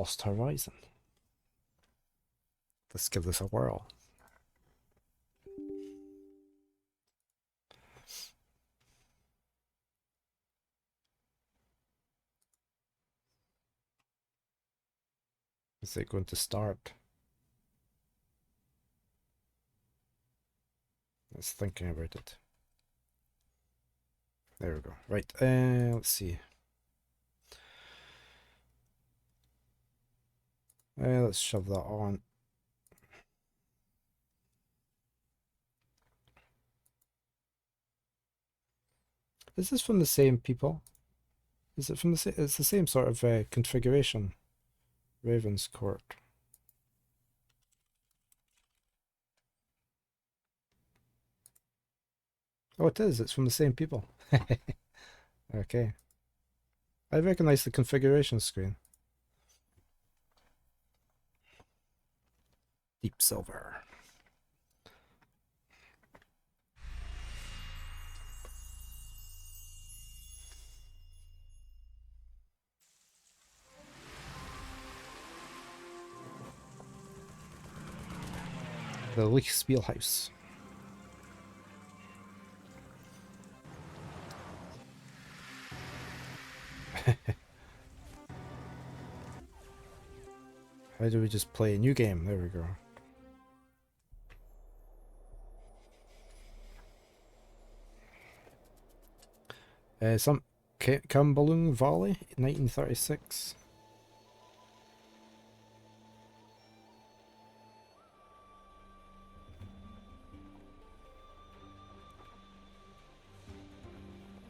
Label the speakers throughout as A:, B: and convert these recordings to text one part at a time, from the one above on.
A: Lost Horizon. Let's give this a whirl. Is it going to start? It's thinking about it. There we go. Right, let's see. Let's shove that on. Is this from the same people? Is it from the same? It's the same sort of configuration. Ravenscourt. Oh, it is. It's from the same people. Okay. I recognize the configuration screen. Deep Silver. The Lichspielhaus. How do we just play a new game? There we go. Some Cambalung Valley, 1936.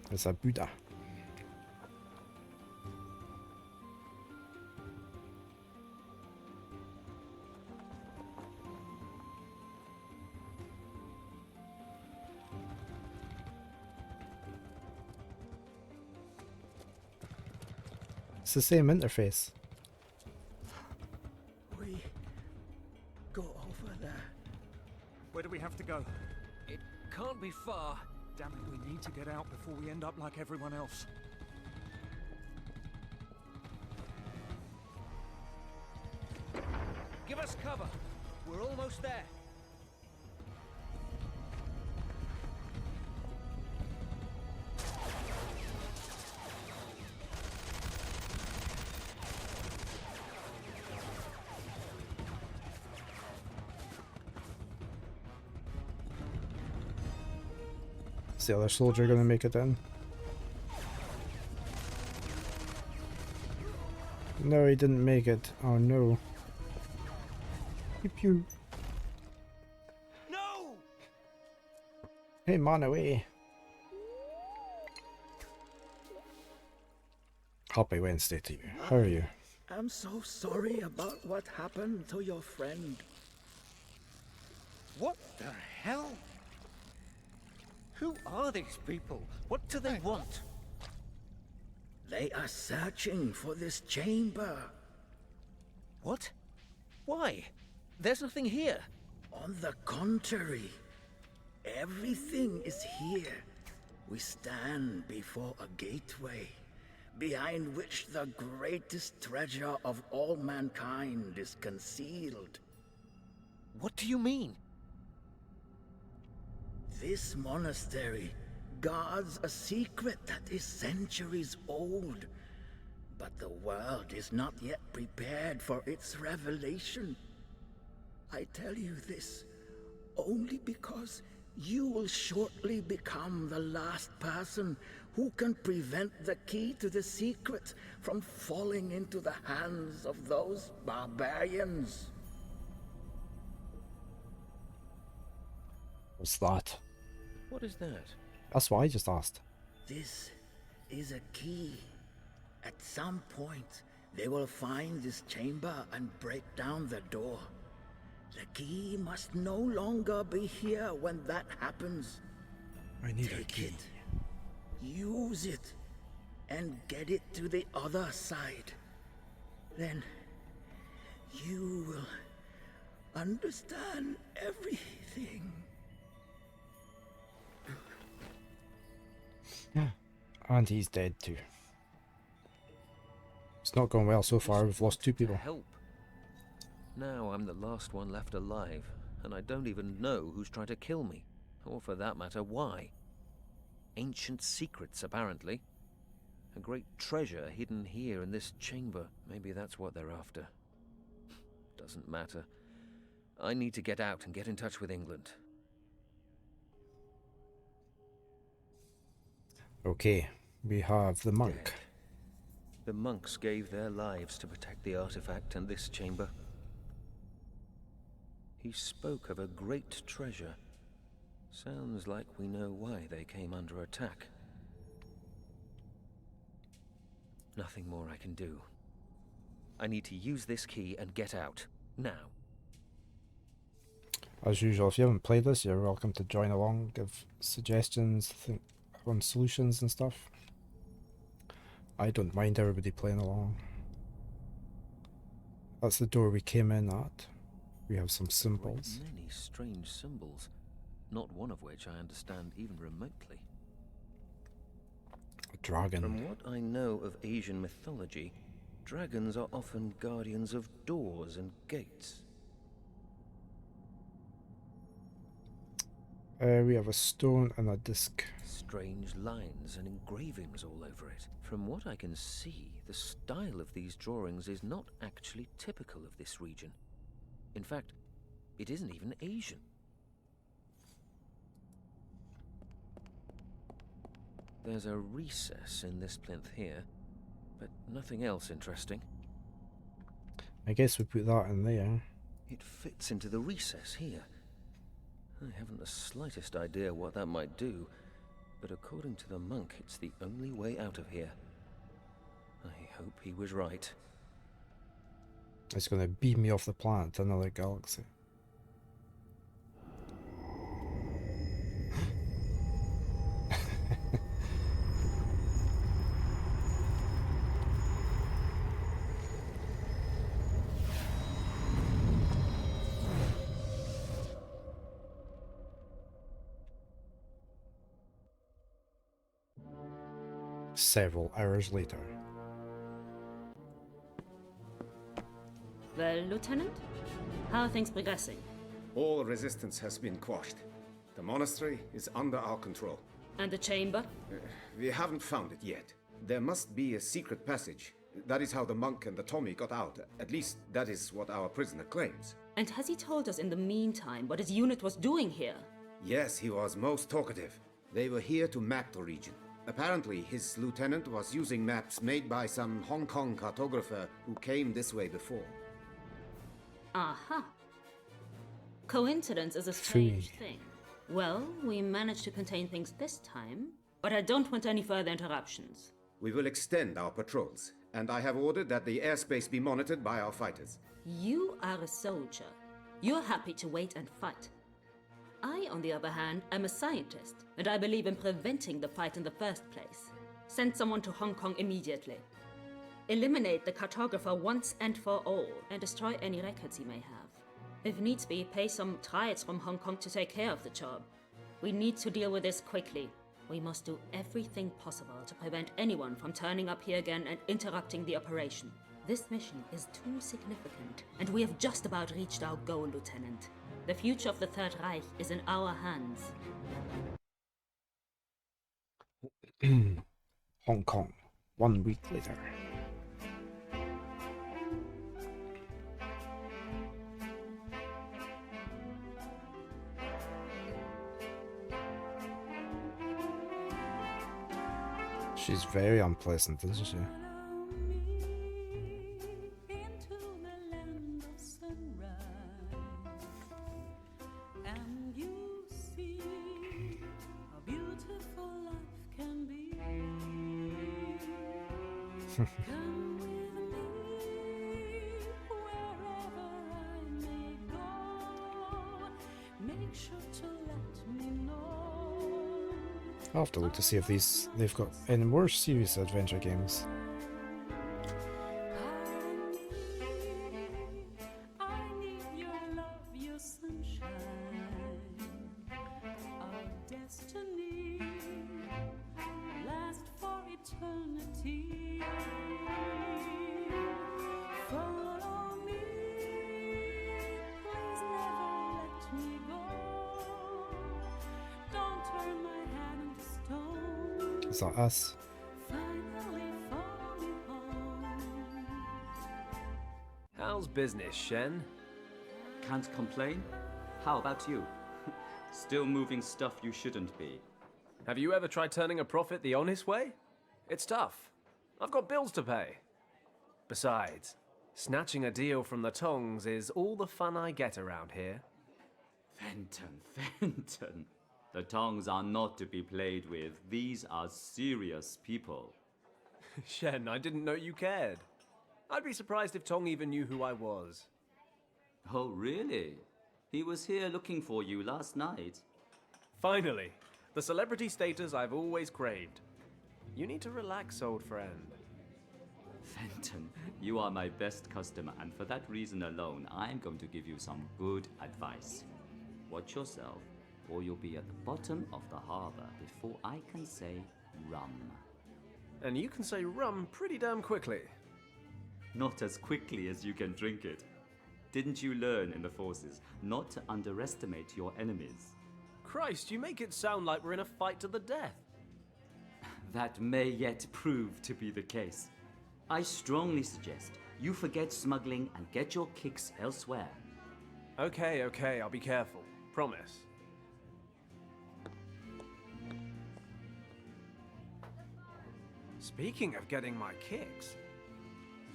A: It's a Buddha. It's the same interface.
B: We go over there.
C: Where do we have to go?
B: It can't be far.
C: Damn it, we need to get out before we end up like everyone else.
B: Give us cover. We're almost there.
A: Is the other soldier gonna make it in? No, he didn't make it. Oh no. Pew pew.
B: No!
A: Hey, man, away. Happy Wednesday to you. How are you?
B: I'm so sorry about what happened to your friend.
D: What the hell? Who are these people? What do they want?
B: They are searching for this chamber.
D: What? Why? There's nothing here.
B: On the contrary, everything is here. We stand before a gateway, behind which the greatest treasure of all mankind is concealed.
D: What do you mean?
B: This monastery guards a secret that is centuries old, but the world is not yet prepared for its revelation. I tell you this only because you will shortly become the last person who can prevent the key to the secret from falling into the hands of those barbarians.
A: What's that?
D: What is that?
A: That's what I just asked.
B: This is a key. At some point, they will find this chamber and break down the door. The key must no longer be here when that happens.
A: I need a
B: Take
A: key.
B: it, use it, and get it to the other side. Then you will understand everything.
A: And he's dead too. It's not going well so far.
D: Just
A: We've lost 2
D: wanted to
A: people.
D: help. Now I'm the last one left alive, and I don't even know who's trying to kill me, or for that matter, why. Ancient secrets, apparently. A great treasure hidden here in this chamber. Maybe that's what they're after. Doesn't matter. I need to get out and get in touch with England.
A: Okay, we have the monk.
D: Dead. The monks gave their lives to protect the artifact and this chamber. He spoke of a great treasure. Sounds like we know why they came under attack. Nothing more I can do. I need to use this key and get out. Now.
A: As usual, if you haven't played this, you're welcome to join along, give suggestions on solutions and stuff. I don't mind everybody playing along. That's the door we came in at. We have some symbols.
D: Many strange symbols, not one of which I understand even remotely.
A: A dragon.
D: From what I know of Asian mythology, dragons are often guardians of doors and gates.
A: We have a stone and a disc.
D: Strange lines and engravings all over it. From what I can see, the style of these drawings is not actually typical of this region. In fact, it isn't even Asian. There's a recess in this plinth here, but nothing else interesting.
A: I guess we put that in there.
D: It fits into the recess here. I haven't the slightest idea what that might do, but according to the monk, it's the only way out of here. I hope he was right.
A: It's going to beam me off the planet to another galaxy. Several hours later.
E: Well, Lieutenant? How are things progressing?
F: All resistance has been quashed. The monastery is under our control.
E: And the chamber?
F: We haven't found it yet. There must be a secret passage. That is how the monk and the Tommy got out. At least, that is what our prisoner claims.
E: And has he told us in the meantime what his unit was doing here?
F: Yes, he was most talkative. They were here to map the region. Apparently, his lieutenant was using maps made by some Hong Kong cartographer who came this way before.
E: Aha. Coincidence is a strange thing. Well, we managed to contain things this time, but I don't want any further interruptions.
F: We will extend our patrols, and I have ordered that the airspace be monitored by our fighters.
E: You are a soldier. You're happy to wait and fight. I, on the other hand, am a scientist, and I believe in preventing the fight in the first place. Send someone to Hong Kong immediately. Eliminate the cartographer once and for all, and destroy any records he may have. If needs be, pay some triads from Hong Kong to take care of the job. We need to deal with this quickly. We must do everything possible to prevent anyone from turning up here again and interrupting the operation. This mission is too significant, and we have just about reached our goal, Lieutenant. The future of the Third Reich is in our hands.
A: Hong Kong, 1 week later. She's very unpleasant, isn't she? I'll have to look to see if they've got any more serious adventure games.
G: we go. Don't turn my hand into stone.
A: Is that us?
G: Finally falling home.
H: How's business, Shen?
I: Can't complain. How about you? Still moving stuff you shouldn't be.
H: Have you ever tried turning a profit the honest way? It's tough. I've got bills to pay. Besides, snatching a deal from the Tongs is all the fun I get around here.
I: Fenton. The Tongs are not to be played with. These are serious people.
H: Shen, I didn't know you cared. I'd be surprised if Tong even knew who I was.
I: Oh, really? He was here looking for you last night.
H: Finally, the celebrity status I've always craved. You need to relax, old friend.
I: Fenton, you are my best customer, and for that reason alone, I'm going to give you some good advice. Watch yourself, or you'll be at the bottom of the harbor before I can say rum.
H: And you can say rum pretty damn quickly.
I: Not as quickly as you can drink it. Didn't you learn in the forces not to underestimate your enemies?
H: Christ, you make it sound like we're in a fight to the death.
I: That may yet prove to be the case. I strongly suggest you forget smuggling and get your kicks elsewhere.
H: Okay, I'll be careful. Promise. Speaking of getting my kicks,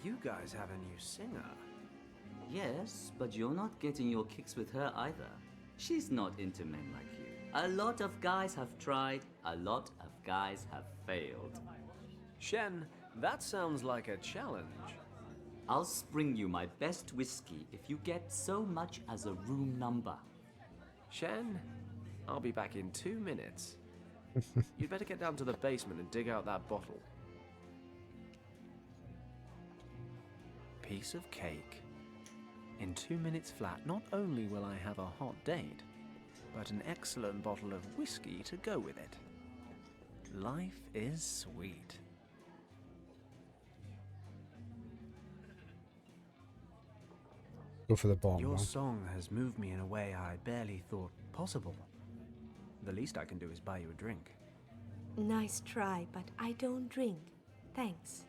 H: you guys have a new singer.
I: Yes, but you're not getting your kicks with her either. She's not into men like you. A lot of guys have tried, a lot of guys have failed.
H: Shen, that sounds like a challenge.
I: I'll spring you my best whiskey if you get so much as a room number.
H: Shen, I'll be back in 2 minutes. You'd better get down to the basement and dig out that bottle. Piece of cake. In 2 minutes flat, not only will I have a hot date, but an excellent bottle of whiskey to go with it. Life is sweet.
A: Go for the bomb,
H: Your
A: man.
H: song has moved me in a way I barely thought possible. The least I can do is buy you a drink.
J: Nice try, but I don't drink. Thanks.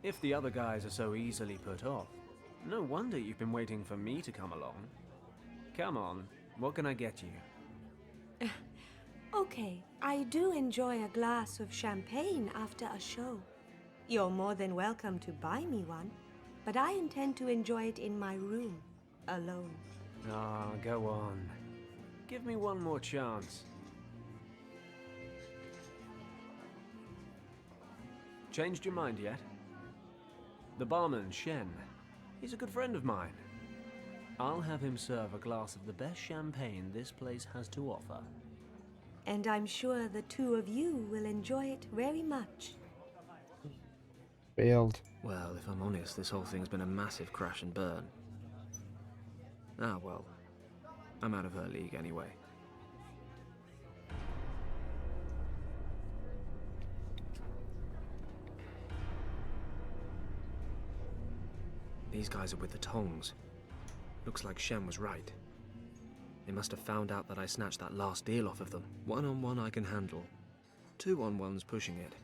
H: If the other guys are so easily put off, no wonder you've been waiting for me to come along. Come on, what can I get you?
J: Okay, I do enjoy a glass of champagne after a show. You're more than welcome to buy me one, but I intend to enjoy it in my room, alone.
H: Ah, go on. Give me one more chance. Changed your mind yet? The barman, Shen. He's a good friend of mine. I'll have him serve a glass of the best champagne this place has to offer.
J: And I'm sure the two of you will enjoy it very much.
A: Failed.
H: Well, if I'm honest, this whole thing's been a massive crash and burn. Ah, well. I'm out of her league anyway. These guys are with the Tongs. Looks like Shen was right. They must have found out that I snatched that last deal off of them. 1-on-1 I can handle. 2-on-1's pushing it.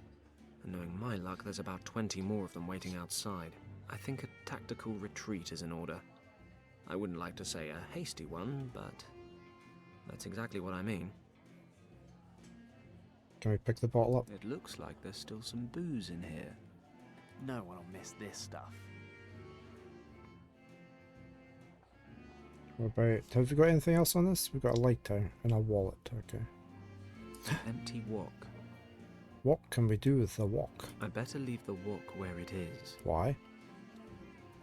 H: And knowing my luck, there's about 20 more of them waiting outside. I think a tactical retreat is in order. I wouldn't like to say a hasty one, but that's exactly what I mean.
A: Can we pick the bottle up?
H: It looks like there's still some booze in here. No one will miss this stuff.
A: What about... Have we got anything else on this? We've got a lighter and a wallet, okay.
H: Empty wok.
A: What can we do with the wok?
H: I better leave the wok where it is.
A: Why?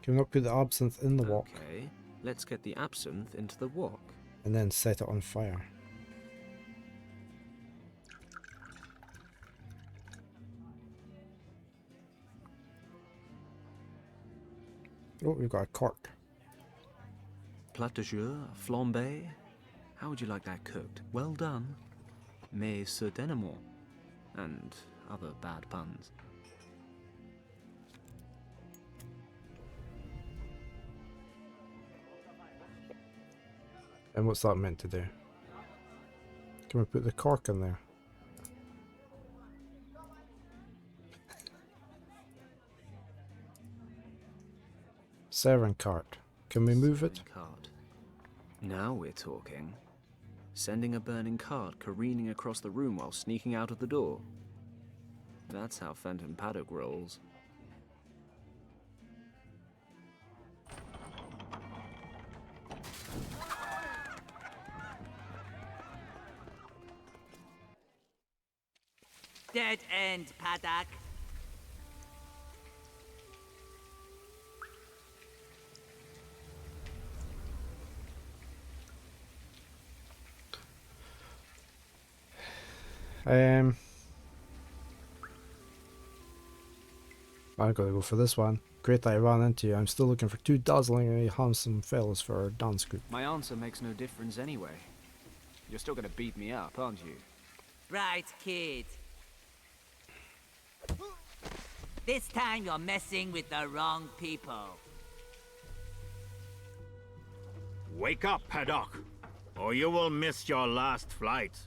A: Can we not put the absinthe in the wok
H: Okay, let's get the absinthe into the wok.
A: and then set it on fire? Oh, we've got a cork.
H: Plat de jour, flambé. How would you like that cooked? Well done. Mais certainement. And other bad puns.
A: And what's that meant to do? Can we put the cork in there? Servant cart. Can we move it?
H: Cart. Now we're talking. Sending a burning cart careening across the room while sneaking out of the door. That's how Fenton Paddock rolls.
K: Dead end, Paddock.
A: I'm gonna go for this one. Great that I ran into you. I'm still looking for two dazzlingly handsome fellows for our dance group.
H: My answer makes no difference anyway. You're still gonna beat me up, aren't you?
K: Right, kid. This time you're messing with the wrong people.
L: Wake up, Paddock, or you will miss your last flight.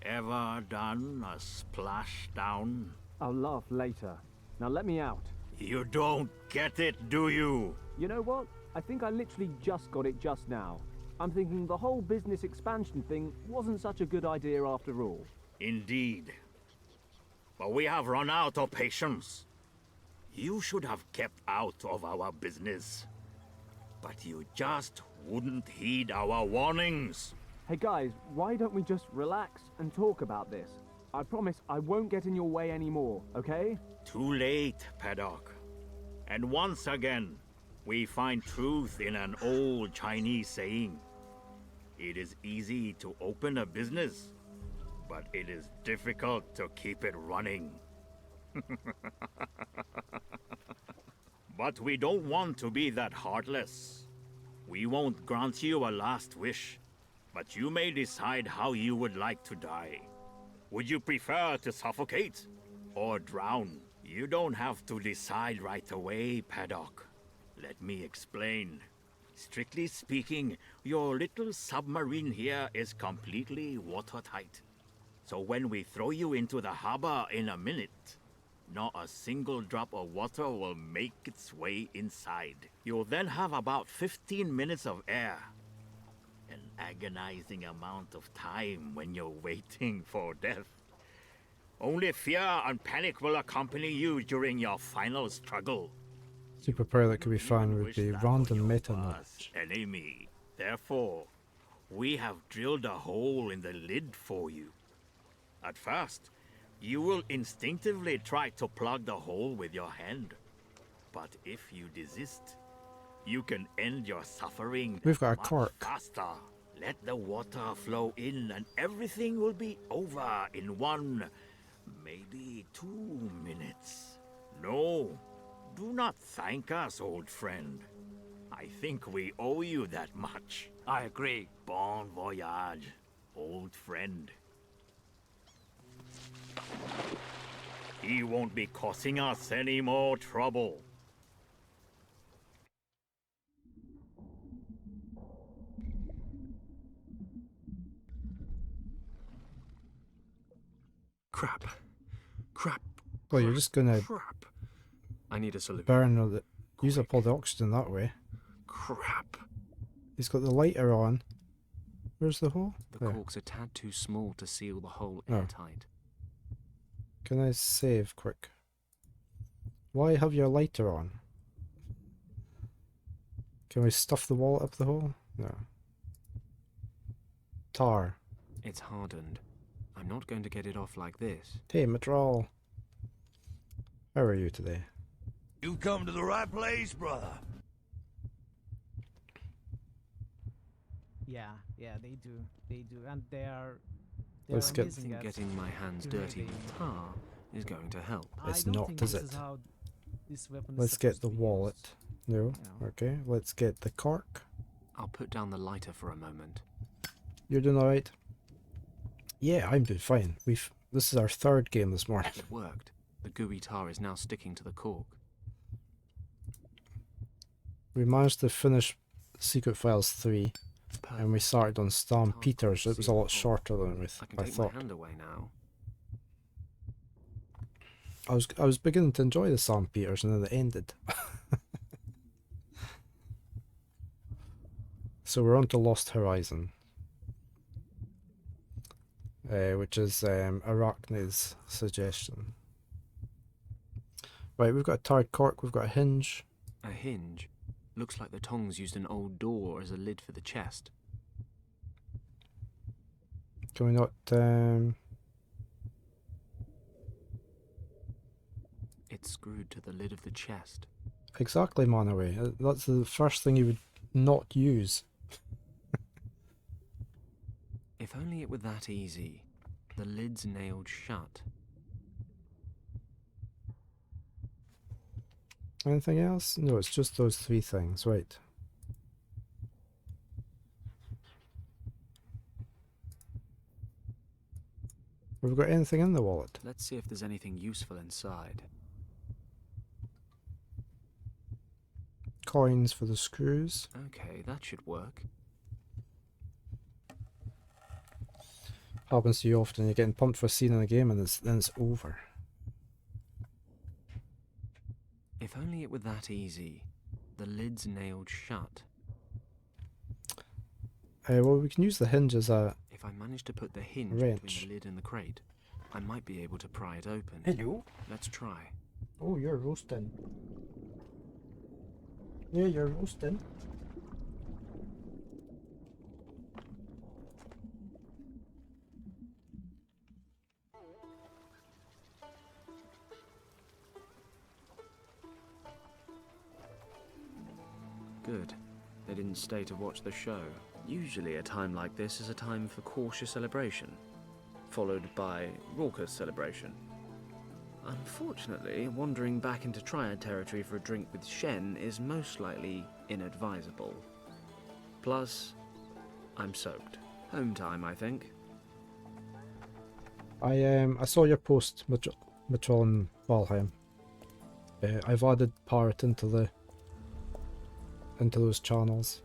L: Ever done a splashdown?
M: I'll laugh later. Now let me out.
L: You don't get it, do you?
M: You know what? I think I literally just got it just now. I'm thinking the whole business expansion thing wasn't such a good idea after all.
L: Indeed. But we have run out of patience. You should have kept out of our business. But you just wouldn't heed our warnings.
M: Hey guys, why don't we just relax and talk about this? I promise I won't get in your way anymore, okay?
L: Too late, Paddock. And once again, we find truth in an old Chinese saying. It is easy to open a business, but it is difficult to keep it running. But we don't want to be that heartless. We won't grant you a last wish, but you may decide how you would like to die. Would you prefer to suffocate or drown? You don't have to decide right away, Paddock. Let me explain. Strictly speaking, your little submarine here is completely watertight. So when we throw you into the harbor in a minute, not a single drop of water will make its way inside. You'll then have about 15 minutes of air. An agonizing amount of time when you're waiting for death. Only fear and panic will accompany you during your final struggle.
A: Superpower that could be found would be random meta
L: Us,
A: knowledge.
L: enemy. Therefore, we have drilled a hole in the lid for you. At first, you will instinctively try to plug the hole with your hand. But if you desist, you can end your suffering
A: We've got a
L: much
A: cork.
L: faster. Let the water flow in and everything will be over in 1, maybe 2 minutes. No, do not thank us, old friend. I think we owe you that much.
K: I agree.
L: Bon voyage, old friend. He won't be causing us any more trouble.
H: Crap. Crap.
A: Well, you're just gonna
H: Crap. I need a solution.
A: burn all the... Use up all the oxygen that way.
H: Crap.
A: He's got the lighter on. Where's the hole?
H: The
A: There.
H: cork's a tad too small to seal the hole
A: Oh.
H: airtight.
A: Can I save quick? Why have your lighter on? Can we stuff the wallet up the hole? No. Tar.
H: It's hardened. I'm not going to get it off like this.
A: Hey, Matral. How are you today?
N: You come to the right place, brother.
O: Yeah, they do, and they are.
A: Let's get-
O: amazing at
H: Getting my hands
O: doing
H: dirty with
O: the-
H: tar is going to help.
A: It's
O: I don't
A: not,
O: think
A: is
O: this
A: it?
O: is how this weapon is
A: Let's get
O: supposed
A: the
O: to be
A: wallet.
O: used.
A: No.
O: Yeah.
A: Okay, let's get the cork.
H: I'll put down the lighter for a moment.
A: You're doing alright? Yeah, I'm doing fine. This is our third game this morning.
H: It worked. The gooey tar is now sticking to the cork.
A: We managed to finish Secret Files 3. And we started on Storm Peters. It was a lot shorter than
H: I can
A: I
H: take
A: thought.
H: my hand away now.
A: I was beginning to enjoy the Storm Peters, and then it ended. So we're on to Lost Horizon, which is Arachne's suggestion. Right, we've got a tarred cork, we've got a hinge.
H: A hinge? Looks like the Tongs used an old door as a lid for the chest.
A: Can we not...
H: It's screwed to the lid of the chest.
A: Exactly, Manaway. That's the first thing you would not use.
H: If only it were that easy. The lid's nailed shut.
A: Anything else? No, it's just those three things, right. Have we got anything in the wallet?
H: Let's see if there's anything useful inside.
A: Coins for the screws.
H: Okay, that should work.
A: Happens to you often. You're getting pumped for a scene in a game and then it's over.
H: If only it were that easy. The lid's nailed shut.
A: Well, we can use the hinge as a
H: If I manage to put the hinge
A: wrench.
H: between the lid and the crate, I might be able to pry it open.
A: Hello?
H: Let's try.
A: Oh, you're roasting. Yeah, you're roasting.
H: Good. They didn't stay to watch the show. Usually a time like this is a time for cautious celebration, followed by raucous celebration. Unfortunately, wandering back into Triad territory for a drink with Shen is most likely inadvisable. Plus, I'm soaked. Home time, I think.
A: I saw your post, Matron Valheim. I've added Parrot into those channels.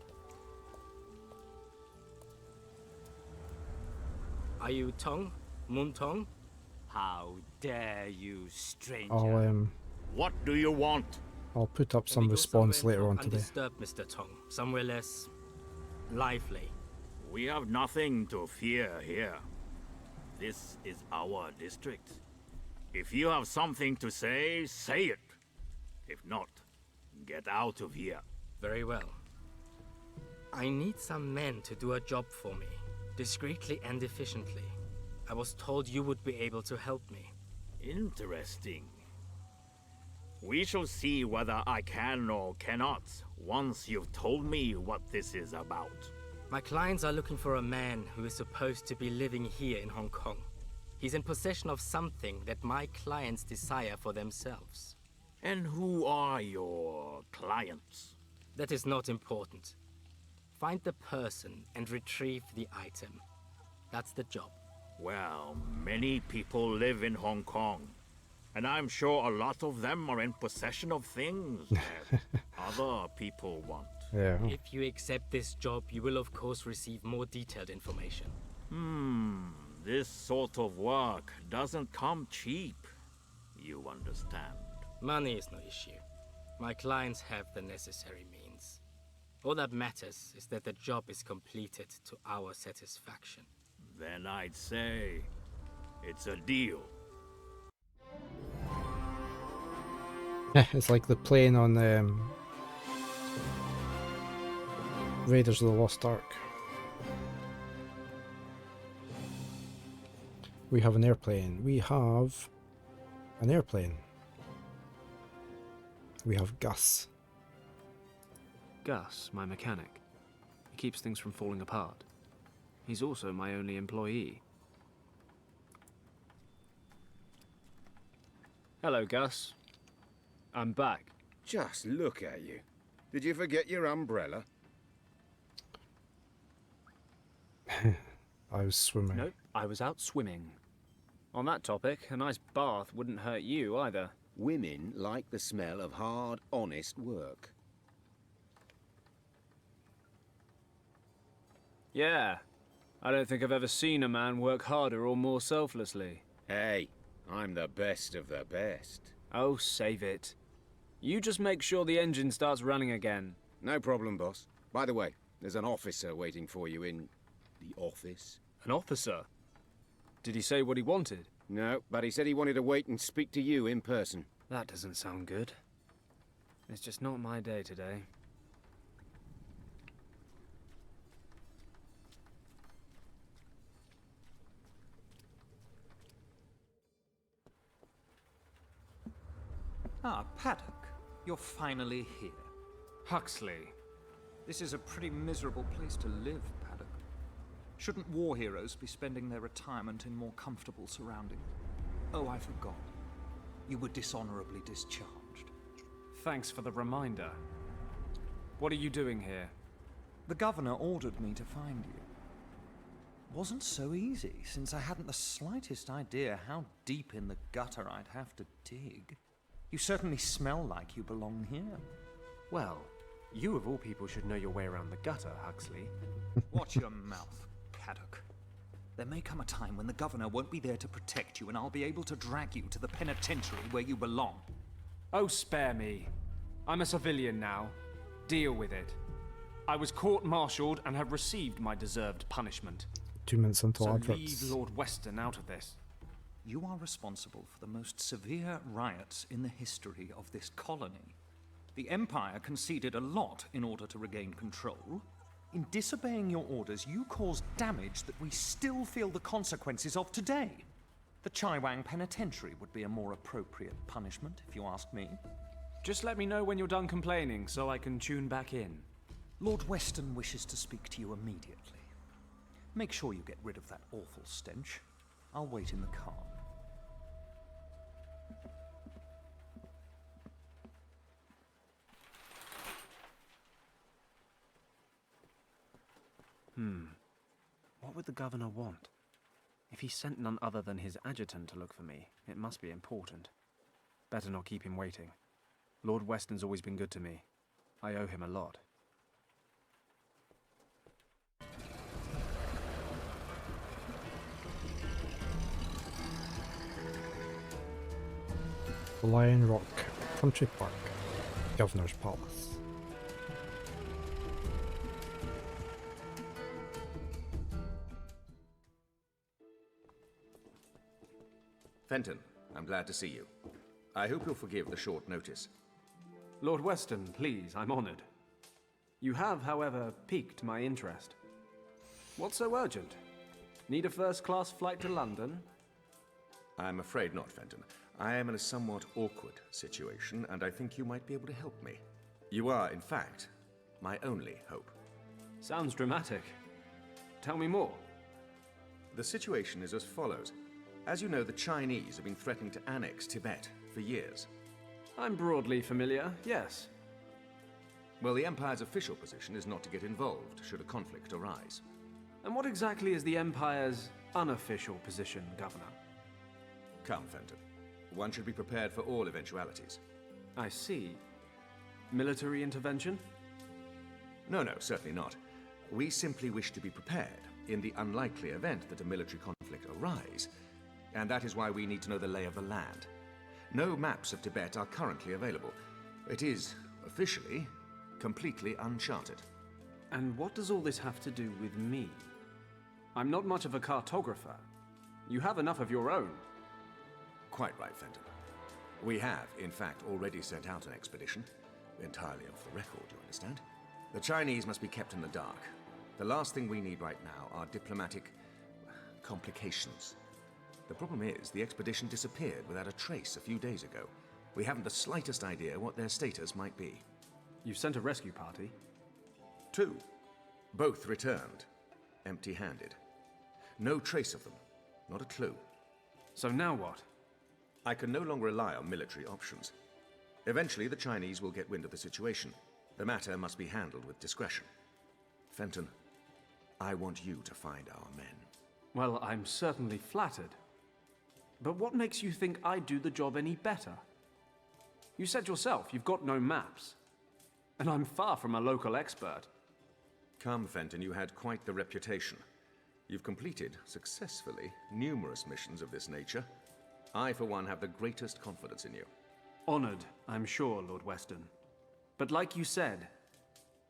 P: Are you Tong? Moon Tong? How dare you, stranger?
L: What do you want?
A: I'll put up some response later on today.
P: Undisturbed, Mr. Tong. Somewhere less lively.
L: We have nothing to fear here. This is our district. If you have something to say, say it. If not, get out of here.
P: Very well. I need some men to do a job for me, discreetly and efficiently. I was told you would be able to help me.
L: Interesting. We shall see whether I can or cannot once you've told me what this is about.
P: My clients are looking for a man who is supposed to be living here in Hong Kong. He's in possession of something that my clients desire for themselves.
L: And who are your clients?
P: That is not important. Find the person and retrieve the item. That's the job.
L: Well, many people live in Hong Kong, and I'm sure a lot of them are in possession of things that other people want.
A: Yeah.
P: If you accept this job, you will of course receive more detailed information.
L: This sort of work doesn't come cheap. You understand?
P: Money is no issue. My clients have the necessary means. All that matters is that the job is completed to our satisfaction.
L: Then I'd say it's a deal.
A: It's like the plane on Raiders of the Lost Ark. We have an airplane. We have an airplane. We have Gus.
H: Gus, my mechanic. He keeps things from falling apart. He's also my only employee.
M: Hello, Gus. I'm back.
F: Just look at you. Did you forget your umbrella?
A: I was swimming.
M: Nope, I was out swimming. On that topic, a nice bath wouldn't hurt you either.
F: Women like the smell of hard, honest work.
M: Yeah. I don't think I've ever seen a man work harder or more selflessly.
F: Hey, I'm the best of the best.
M: Oh, save it. You just make sure the engine starts running again.
F: No problem, boss. By the way, there's an officer waiting for you in the office.
M: An officer? Did he say what he wanted?
F: No, but he said he wanted to wait and speak to you in person.
M: That doesn't sound good. It's just not my day today.
C: Ah, Paddock. You're finally here.
M: Huxley.
C: This is a pretty miserable place to live, Paddock. Shouldn't war heroes be spending their retirement in more comfortable surroundings? Oh, I forgot. You were dishonorably discharged.
M: Thanks for the reminder. What are you doing here?
C: The governor ordered me to find you. Wasn't so easy, since I hadn't the slightest idea how deep in the gutter I'd have to dig. You certainly smell like you belong here.
H: Well, you of all people should know your way around the gutter, Huxley.
C: Watch your mouth, Paddock. There may come a time when the governor won't be there to protect you, and I'll be able to drag you to the penitentiary where you belong.
M: Oh, spare me. I'm a civilian now. Deal with it. I was court-martialed and have received my deserved punishment.
A: 2 minutes until
M: So
A: adverts.
M: leave Lord Weston out of this.
C: You are responsible for the most severe riots in the history of this colony. The Empire conceded a lot in order to regain control. In disobeying your orders, you caused damage that we still feel the consequences of today. The Chaiwang Penitentiary would be a more appropriate punishment, if you ask me.
M: Just let me know when you're done complaining so I can tune back in.
C: Lord Weston wishes to speak to you immediately. Make sure you get rid of that awful stench. I'll wait in the car.
H: What would the governor want? If he sent none other than his adjutant to look for me, it must be important. Better not keep him waiting. Lord Weston's always been good to me. I owe him a lot.
A: Lion Rock Country Park, Governor's Palace.
Q: Fenton, I'm glad to see you. I hope you'll forgive the short notice.
M: Lord Weston, please, I'm honored. You have, however, piqued my interest. What's so urgent? Need a first-class flight to London?
Q: I'm afraid not, Fenton. I am in a somewhat awkward situation, and I think you might be able to help me. You are, in fact, my only hope.
M: Sounds dramatic. Tell me more.
Q: The situation is as follows. As you know, the Chinese have been threatening to annex Tibet for years.
M: I'm broadly familiar, yes.
Q: Well, the Empire's official position is not to get involved should a conflict arise.
M: And what exactly is the Empire's unofficial position, Governor?
Q: Come, Fenton. One should be prepared for all eventualities.
M: I see. Military intervention?
Q: No, certainly not. We simply wish to be prepared in the unlikely event that a military conflict arise, and that is why we need to know the lay of the land. No maps of Tibet are currently available. It is, officially, completely uncharted.
M: And what does all this have to do with me? I'm not much of a cartographer. You have enough of your own.
Q: Quite right, Fenton. We have, in fact, already sent out an expedition. Entirely off the record, you understand? The Chinese must be kept in the dark. The last thing we need right now are diplomatic complications. The problem is, the expedition disappeared without a trace a few days ago. We haven't the slightest idea what their status might be.
M: You've sent a rescue party?
Q: 2. Both returned, empty-handed. No trace of them, not a clue.
M: So now what?
Q: I can no longer rely on military options. Eventually, the Chinese will get wind of the situation. The matter must be handled with discretion. Fenton, I want you to find our men.
M: Well, I'm certainly flattered. But what makes you think I'd do the job any better? You said yourself you've got no maps. And I'm far from a local expert.
Q: Come, Fenton, you had quite the reputation. You've completed, successfully, numerous missions of this nature. I, for one, have the greatest confidence in you.
M: Honored, I'm sure, Lord Weston. But like you said,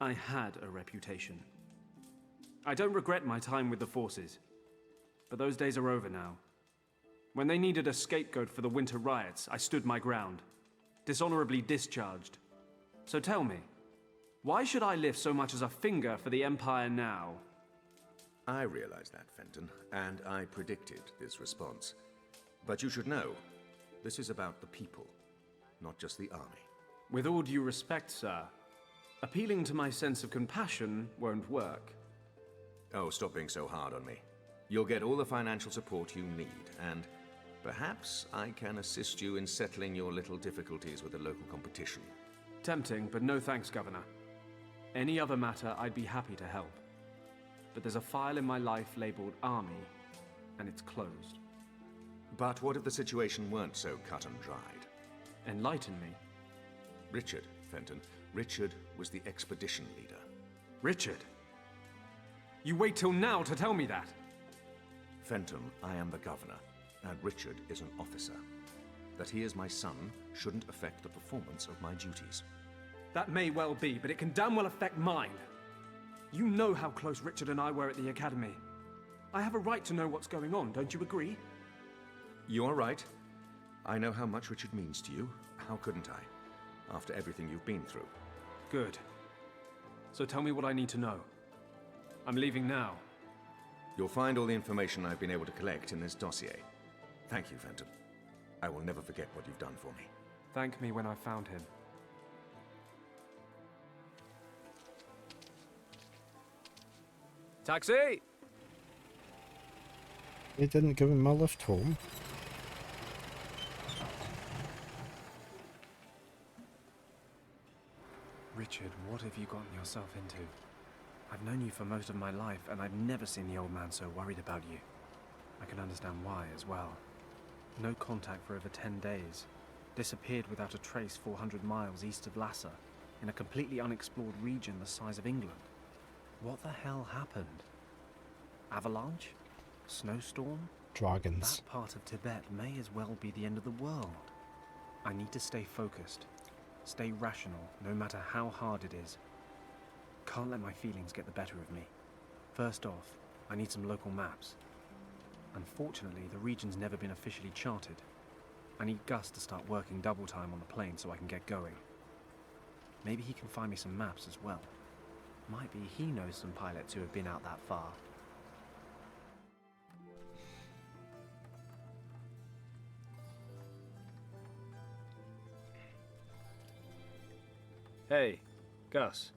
M: I had a reputation. I don't regret my time with the forces, but those days are over now. When they needed a scapegoat for the winter riots, I stood my ground, dishonorably discharged. So tell me, why should I lift so much as a finger for the Empire now?
Q: I realize that, Fenton, and I predicted this response. But you should know, this is about the people, not just the army.
M: With all due respect, sir, appealing to my sense of compassion won't work.
Q: Oh, stop being so hard on me. You'll get all the financial support you need, and perhaps I can assist you in settling your little difficulties with the local competition.
M: Tempting, but no thanks, Governor. Any other matter, I'd be happy to help. But there's a file in my life labeled Army, and it's closed.
Q: But what if the situation weren't so cut and dried?
M: Enlighten me.
Q: Richard, Fenton. Richard was the expedition leader.
M: Richard? You wait till now to tell me that?
Q: Fenton, I am the governor, and Richard is an officer. That he is my son shouldn't affect the performance of my duties.
M: That may well be, but it can damn well affect mine. You know how close Richard and I were at the Academy. I have a right to know what's going on, don't you agree?
Q: You are right. I know how much Richard means to you. How couldn't I? After everything you've been through.
M: Good. So tell me what I need to know. I'm leaving now.
Q: You'll find all the information I've been able to collect in this dossier. Thank you, Fenton. I will never forget what you've done for me.
M: Thank me when I found him. Taxi!
A: They didn't give him a lift home.
H: Richard, what have you gotten yourself into? I've known you for most of my life, and I've never seen the old man so worried about you. I can understand why as well. No contact for over 10 days. Disappeared without a trace 400 miles east of Lhasa, in a completely unexplored region the size of England. What the hell happened? Avalanche? Snowstorm?
A: Dragons.
H: That part of Tibet may as well be the end of the world. I need to stay focused. Stay rational, no matter how hard it is. Can't let my feelings get the better of me. First off, I need some local maps. Unfortunately, the region's never been officially charted. I need Gus to start working double time on the plane so I can get going. Maybe he can find me some maps as well. Might be he knows some pilots who have been out that far.
M: Hey, Gus.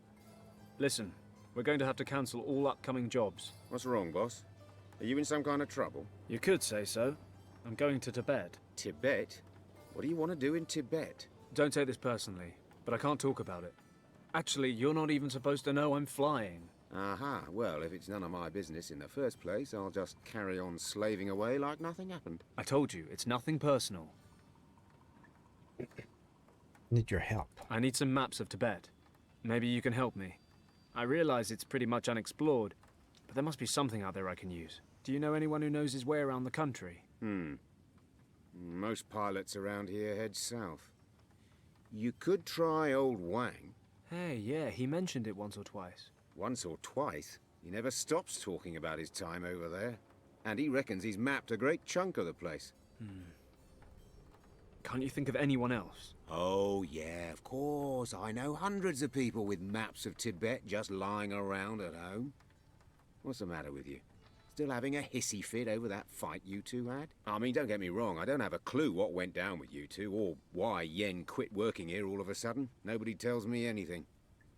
M: Listen, we're going to have to cancel all upcoming jobs.
F: What's wrong, boss? Are you in some kind of trouble?
M: You could say so. I'm going to Tibet.
F: Tibet? What do you want to do in Tibet?
M: Don't take this personally, but I can't talk about it. Actually, you're not even supposed to know I'm flying.
F: Aha, well, if it's none of my business in the first place, I'll just carry on slaving away like nothing happened.
M: I told you, it's nothing personal.
A: Need your help.
M: I need some maps of Tibet. Maybe you can help me. I realize it's pretty much unexplored, but there must be something out there I can use. Do you know anyone who knows his way around the country?
F: Most pilots around here head south. You could try old Wang.
M: Hey, yeah, he mentioned it once or twice.
F: Once or twice? He never stops talking about his time over there. And he reckons he's mapped a great chunk of the place.
M: Can't you think of anyone else?
F: Oh, yeah, of course. I know hundreds of people with maps of Tibet just lying around at home. What's the matter with you? Still having a hissy fit over that fight you two had? I mean, don't get me wrong, I don't have a clue what went down with you two, or why Yen quit working here all of a sudden. Nobody tells me anything.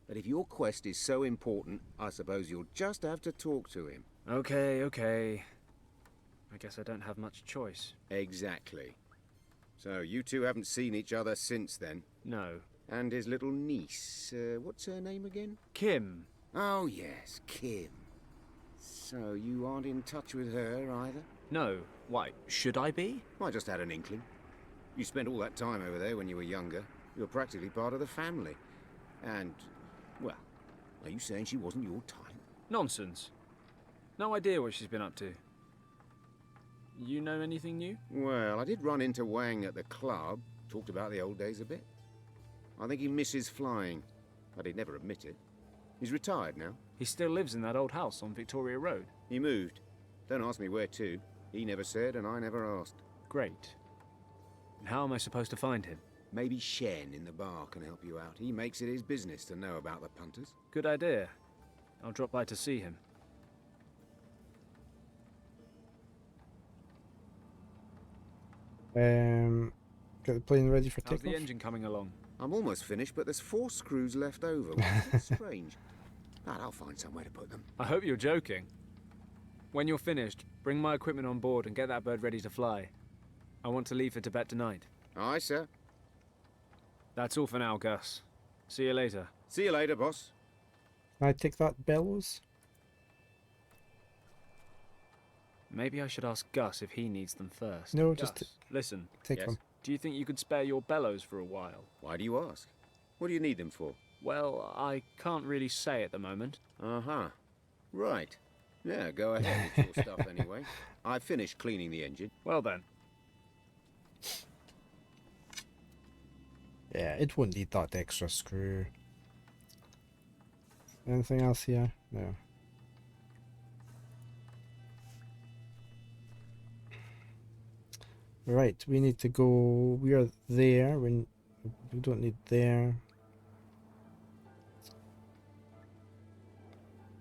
F: But if your quest is so important, I suppose you'll just have to talk to him.
M: Okay. I guess I don't have much choice.
F: Exactly. So, you two haven't seen each other since then?
M: No.
F: And his little niece, what's her name again?
M: Kim.
F: Oh, yes, Kim. So, you aren't in touch with her either?
M: No. Why, should I be?
F: I just had an inkling. You spent all that time over there when you were younger. You were practically part of the family. And, well, are you saying she wasn't your type?
M: Nonsense. No idea what she's been up to. You know anything new?
F: Well, I did run into Wang at the club. Talked about the old days a bit. I think he misses flying, but he'd never admit it. He's retired now.
M: He still lives in that old house on Victoria Road.
F: He moved. Don't ask me where to. He never said, and I never asked.
M: Great. And how am I supposed to find him?
F: Maybe Shen in the bar can help you out. He makes it his business to know about the punters.
M: Good idea. I'll drop by to see him.
A: Get the plane ready for
M: How's
A: takeoff.
M: the engine coming along?
F: I'm almost finished, but there's 4 screws left over, which is strange. But I'll find somewhere to put them.
M: I hope you're joking. When you're finished, bring my equipment on board and get that bird ready to fly. I want to leave for Tibet tonight.
F: Aye, sir.
M: That's all for now, Gus. See you later.
F: See you later, boss.
A: Can I take that bellows?
M: Maybe I should ask Gus if he needs them first.
A: No,
M: Gus,
A: just
M: listen.
A: take them.
M: Do you think you could spare your bellows for a while?
F: Why do you ask? What do you need them for?
M: Well, I can't really say at the moment.
F: Uh-huh. Right. Yeah, go ahead with your stuff anyway. I finished cleaning the engine.
M: Well then.
A: Yeah, it wouldn't need that extra screw. Anything else here? No. Right, we need to go. We are there. We don't need there.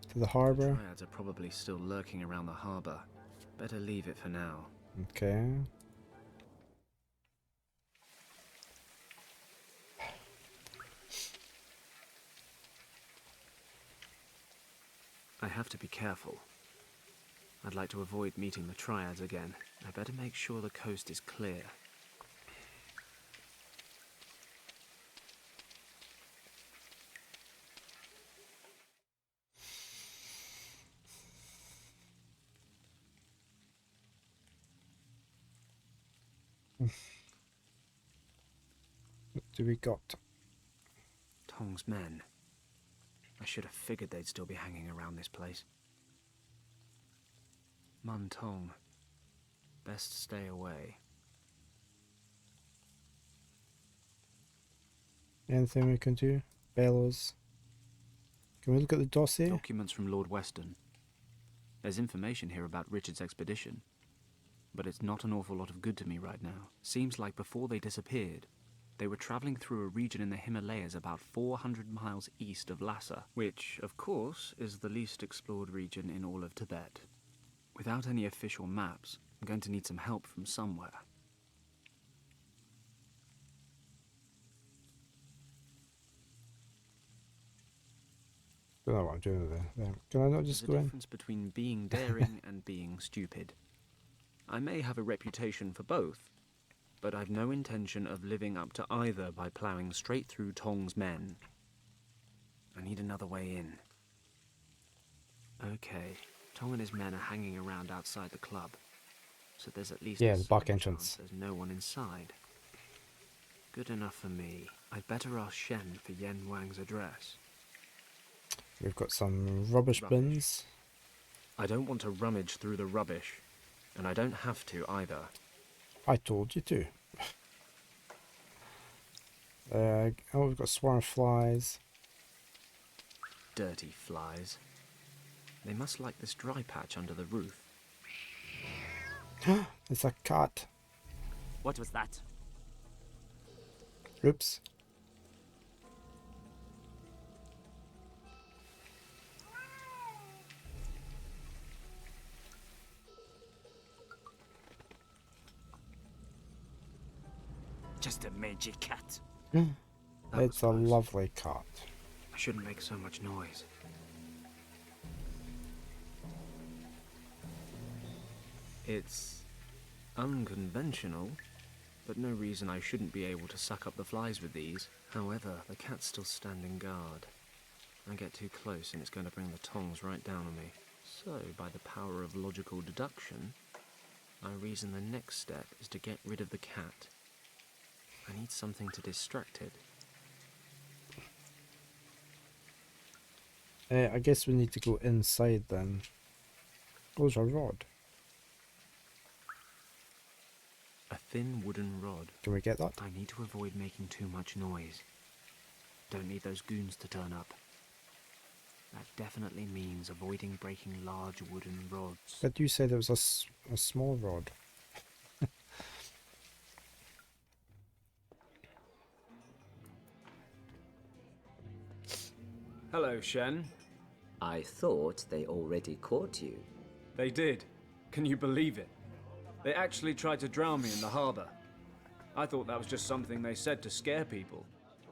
A: To the harbour.
H: Triads are probably still lurking around the harbour. Better leave it for now.
A: Okay.
H: I have to be careful. I'd like to avoid meeting the Triads again. I better make sure the coast is clear.
A: What do we got?
H: Tong's men. I should have figured they'd still be hanging around this place. Mun Tong. Best stay away.
A: Anything we can do? Bellows. Can we look at the dossier?
H: Documents from Lord Weston. There's information here about Richard's expedition, but it's not an awful lot of good to me right now. Seems like before they disappeared, they were traveling through a region in the Himalayas about 400 miles east of Lhasa, which, of course, is the least explored region in all of Tibet. Without any official maps, I'm going to need some help from somewhere.
A: Don't know what I'm doing with it. Can I not just
H: There's
A: go
H: a
A: in?
H: difference between being daring and being stupid. I may have a reputation for both, but I've no intention of living up to either by ploughing straight through Tong's men. I need another way in. Okay, Tong and his men are hanging around outside the club, so there's at least
A: Yeah,
H: a
A: the back
H: slim
A: entrance.
H: chance there's no one inside. Good enough for me. I'd better ask Shen for Yen Wang's address.
A: We've got some rubbish bins.
H: I don't want to rummage through the rubbish, and I don't have to either.
A: I told you to. Oh, we've got swarm of flies.
H: Dirty flies. They must like this dry patch under the roof.
A: It's a cat.
K: What was that?
A: Oops.
K: Just a mangy cat.
A: It's a lovely cat.
H: I shouldn't make so much noise. It's unconventional, but no reason I shouldn't be able to suck up the flies with these. However, the cat's still standing guard. I get too close and it's going to bring the tongs right down on me. So, by the power of logical deduction, I reason the next step is to get rid of the cat. I need something to distract it.
A: I guess we need to go inside then. Oh, there's a rod.
H: A thin wooden rod.
A: Can we get that?
H: I need to avoid making too much noise. Don't need those goons to turn up. That definitely means avoiding breaking large wooden rods.
A: But you said it was a small rod.
M: Hello, Shen.
I: I thought they already caught you.
M: They did. Can you believe it? They actually tried to drown me in the harbor. I thought that was just something they said to scare people.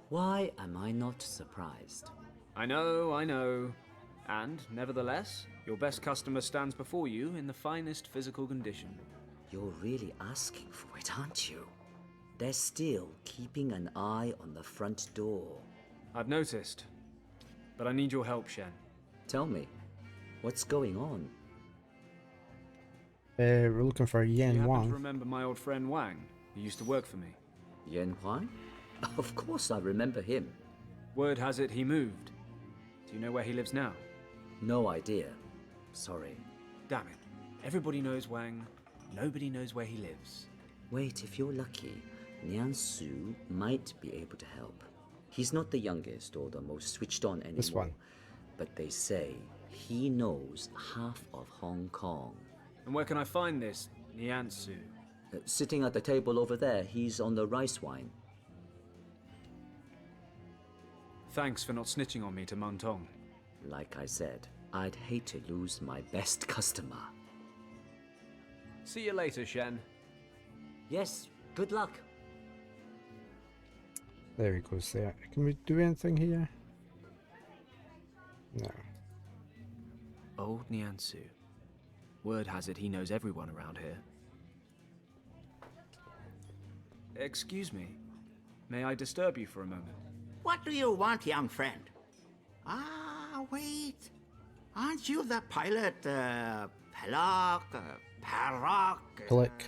I: Why am I not surprised?
M: I know. And, nevertheless, your best customer stands before you in the finest physical condition.
I: You're really asking for it, aren't you? They're still keeping an eye on the front door.
M: I've noticed. But I need your help, Shen.
I: Tell me, what's going on?
A: We're looking for
M: You
A: Yen
M: happen to
A: Wang.
M: remember my old friend Wang, who used to work for me?
I: Yen Huang? Of course I remember him.
M: Word has it he moved. Do you know where he lives now?
I: No idea. Sorry.
M: Damn it. Everybody knows Wang. Nobody knows where he lives.
I: Wait, if you're lucky, Nian Su might be able to help. He's not the youngest or the most switched on anymore.
A: This one.
I: But they say he knows half of Hong Kong.
M: And where can I find this Nian Su?
I: Sitting at the table over there, he's on the rice wine.
M: Thanks for not snitching on me to Muntong.
I: Like I said, I'd hate to lose my best customer.
M: See you later, Shen.
I: Yes, good luck.
A: There he goes there. Can we do anything here? No.
H: Old Nian Su. Word has it he knows everyone around here.
M: Excuse me. May I disturb you for a moment?
B: What do you want, young friend? Ah, wait. Aren't you the pilot, Pelok, Parok?
A: Click.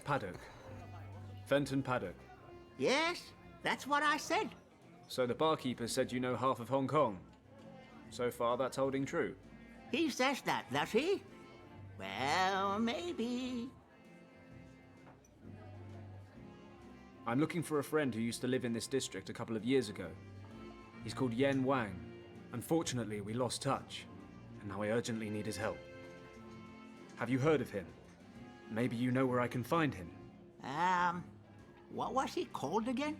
M: Paddock. Fenton Paddock.
B: Yes, that's what I said.
M: So the barkeeper said you know half of Hong Kong. So far, that's holding true.
B: He says that, does he? Well, maybe.
M: I'm looking for a friend who used to live in this district a couple of years ago. He's called Yen Wang. Unfortunately, we lost touch, and now I urgently need his help. Have you heard of him? Maybe you know where I can find him.
B: What was he called again?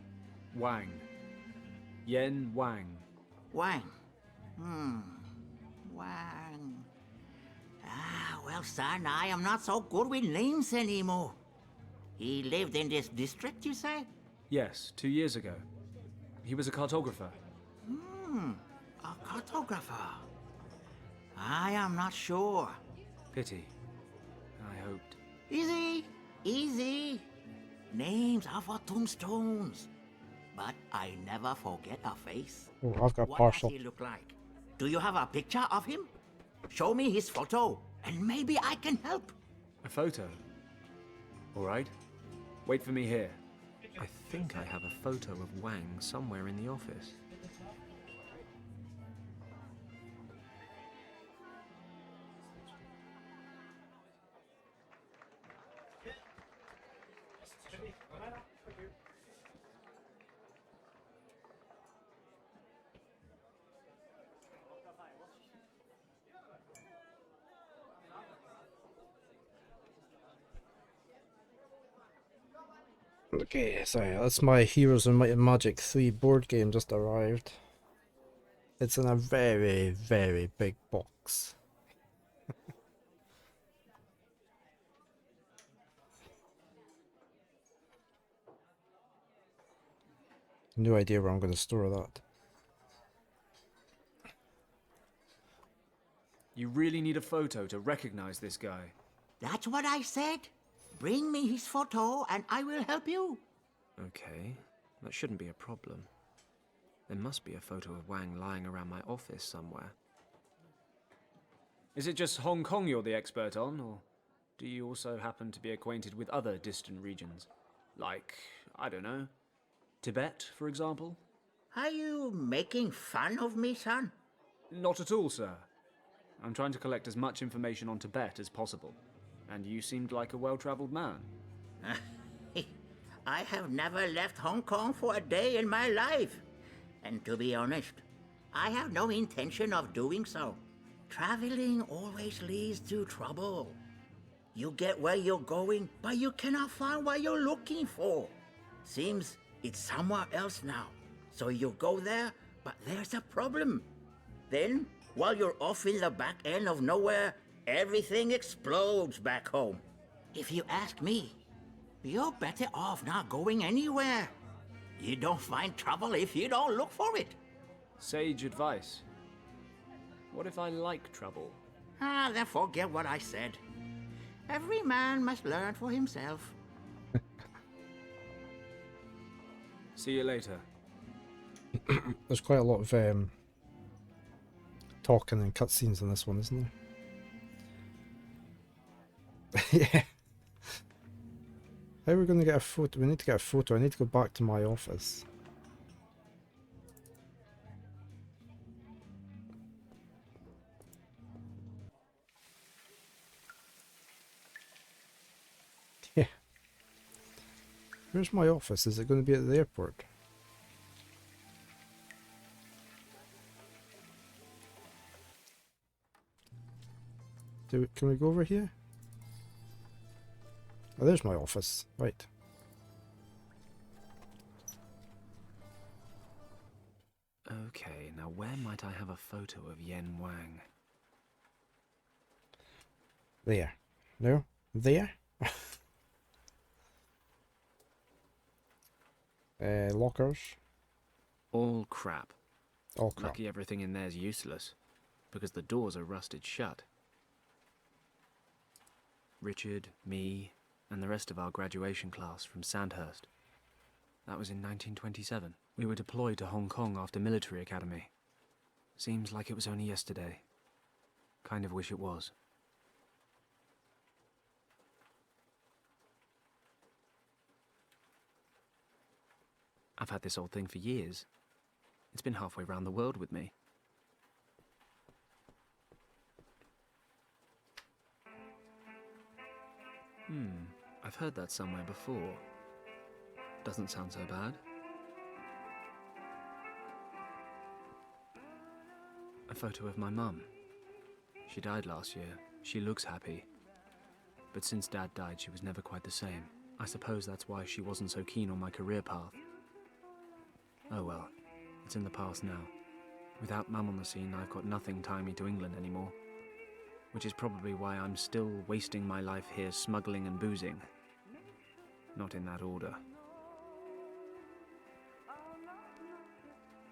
M: Wang. Yen Wang.
B: Wang. Wang. Well, son, I am not so good with names anymore. He lived in this district, you say?
M: Yes, 2 years ago. He was a cartographer.
B: A cartographer. I am not sure.
M: Pity. I hoped.
B: Easy, easy. Names are for tombstones. But I never forget a face.
A: Oh, I've got a
B: What
A: parcel.
B: does he look like? Do you have a picture of him? Show me his photo, and maybe I can help.
M: A photo? All right. Wait for me here.
H: I think I have a photo of Wang somewhere in the office.
A: Okay, sorry, that's my Heroes and Might and Magic 3 board game just arrived. It's in a very, very big box. No idea where I'm going to store that.
M: You really need a photo to recognize this guy.
B: That's what I said. Bring me his photo, and I will help you.
H: Okay, that shouldn't be a problem. There must be a photo of Wang lying around my office somewhere.
M: Is it just Hong Kong you're the expert on, or do you also happen to be acquainted with other distant regions? Like, I don't know, Tibet, for example?
B: Are you making fun of me, son?
M: Not at all, sir. I'm trying to collect as much information on Tibet as possible. And you seemed like a well-traveled man.
B: I have never left Hong Kong for a day in my life. And to be honest, I have no intention of doing so. Traveling always leads to trouble. You get where you're going, but you cannot find what you're looking for. Seems it's somewhere else now. So you go there, but there's a problem. Then, while you're off in the back end of nowhere, everything explodes back home. If you ask me, you're better off not going anywhere. You don't find trouble if you don't look for it.
M: Sage advice. What if I like trouble?
B: Then forget what I said. Every man must learn for himself.
M: See you later.
A: There's quite a lot of talking and cutscenes in this one, isn't there? Yeah. How are we going to get a photo? We need to get a photo. I need to go back to my office. Yeah. Where's my office? Is it going to be at the airport? Can we go over here? Oh, there's my office. Right.
H: Okay, now where might I have a photo of Yen Wang?
A: There. No? There? Lockers.
H: All crap.
A: All crap.
H: Lucky everything in there's useless, because the doors are rusted shut. Richard, me, and the rest of our graduation class from Sandhurst. That was in 1927. We were deployed to Hong Kong after military academy. Seems like it was only yesterday. Kind of wish it was. I've had this old thing for years. It's been halfway round the world with me. I've heard that somewhere before. Doesn't sound so bad. A photo of my mum. She died last year. She looks happy. But since Dad died, she was never quite the same. I suppose that's why she wasn't so keen on my career path. Oh well, it's in the past now. Without Mum on the scene, I've got nothing tying me to England anymore. Which is probably why I'm still wasting my life here smuggling and boozing. Not in that order.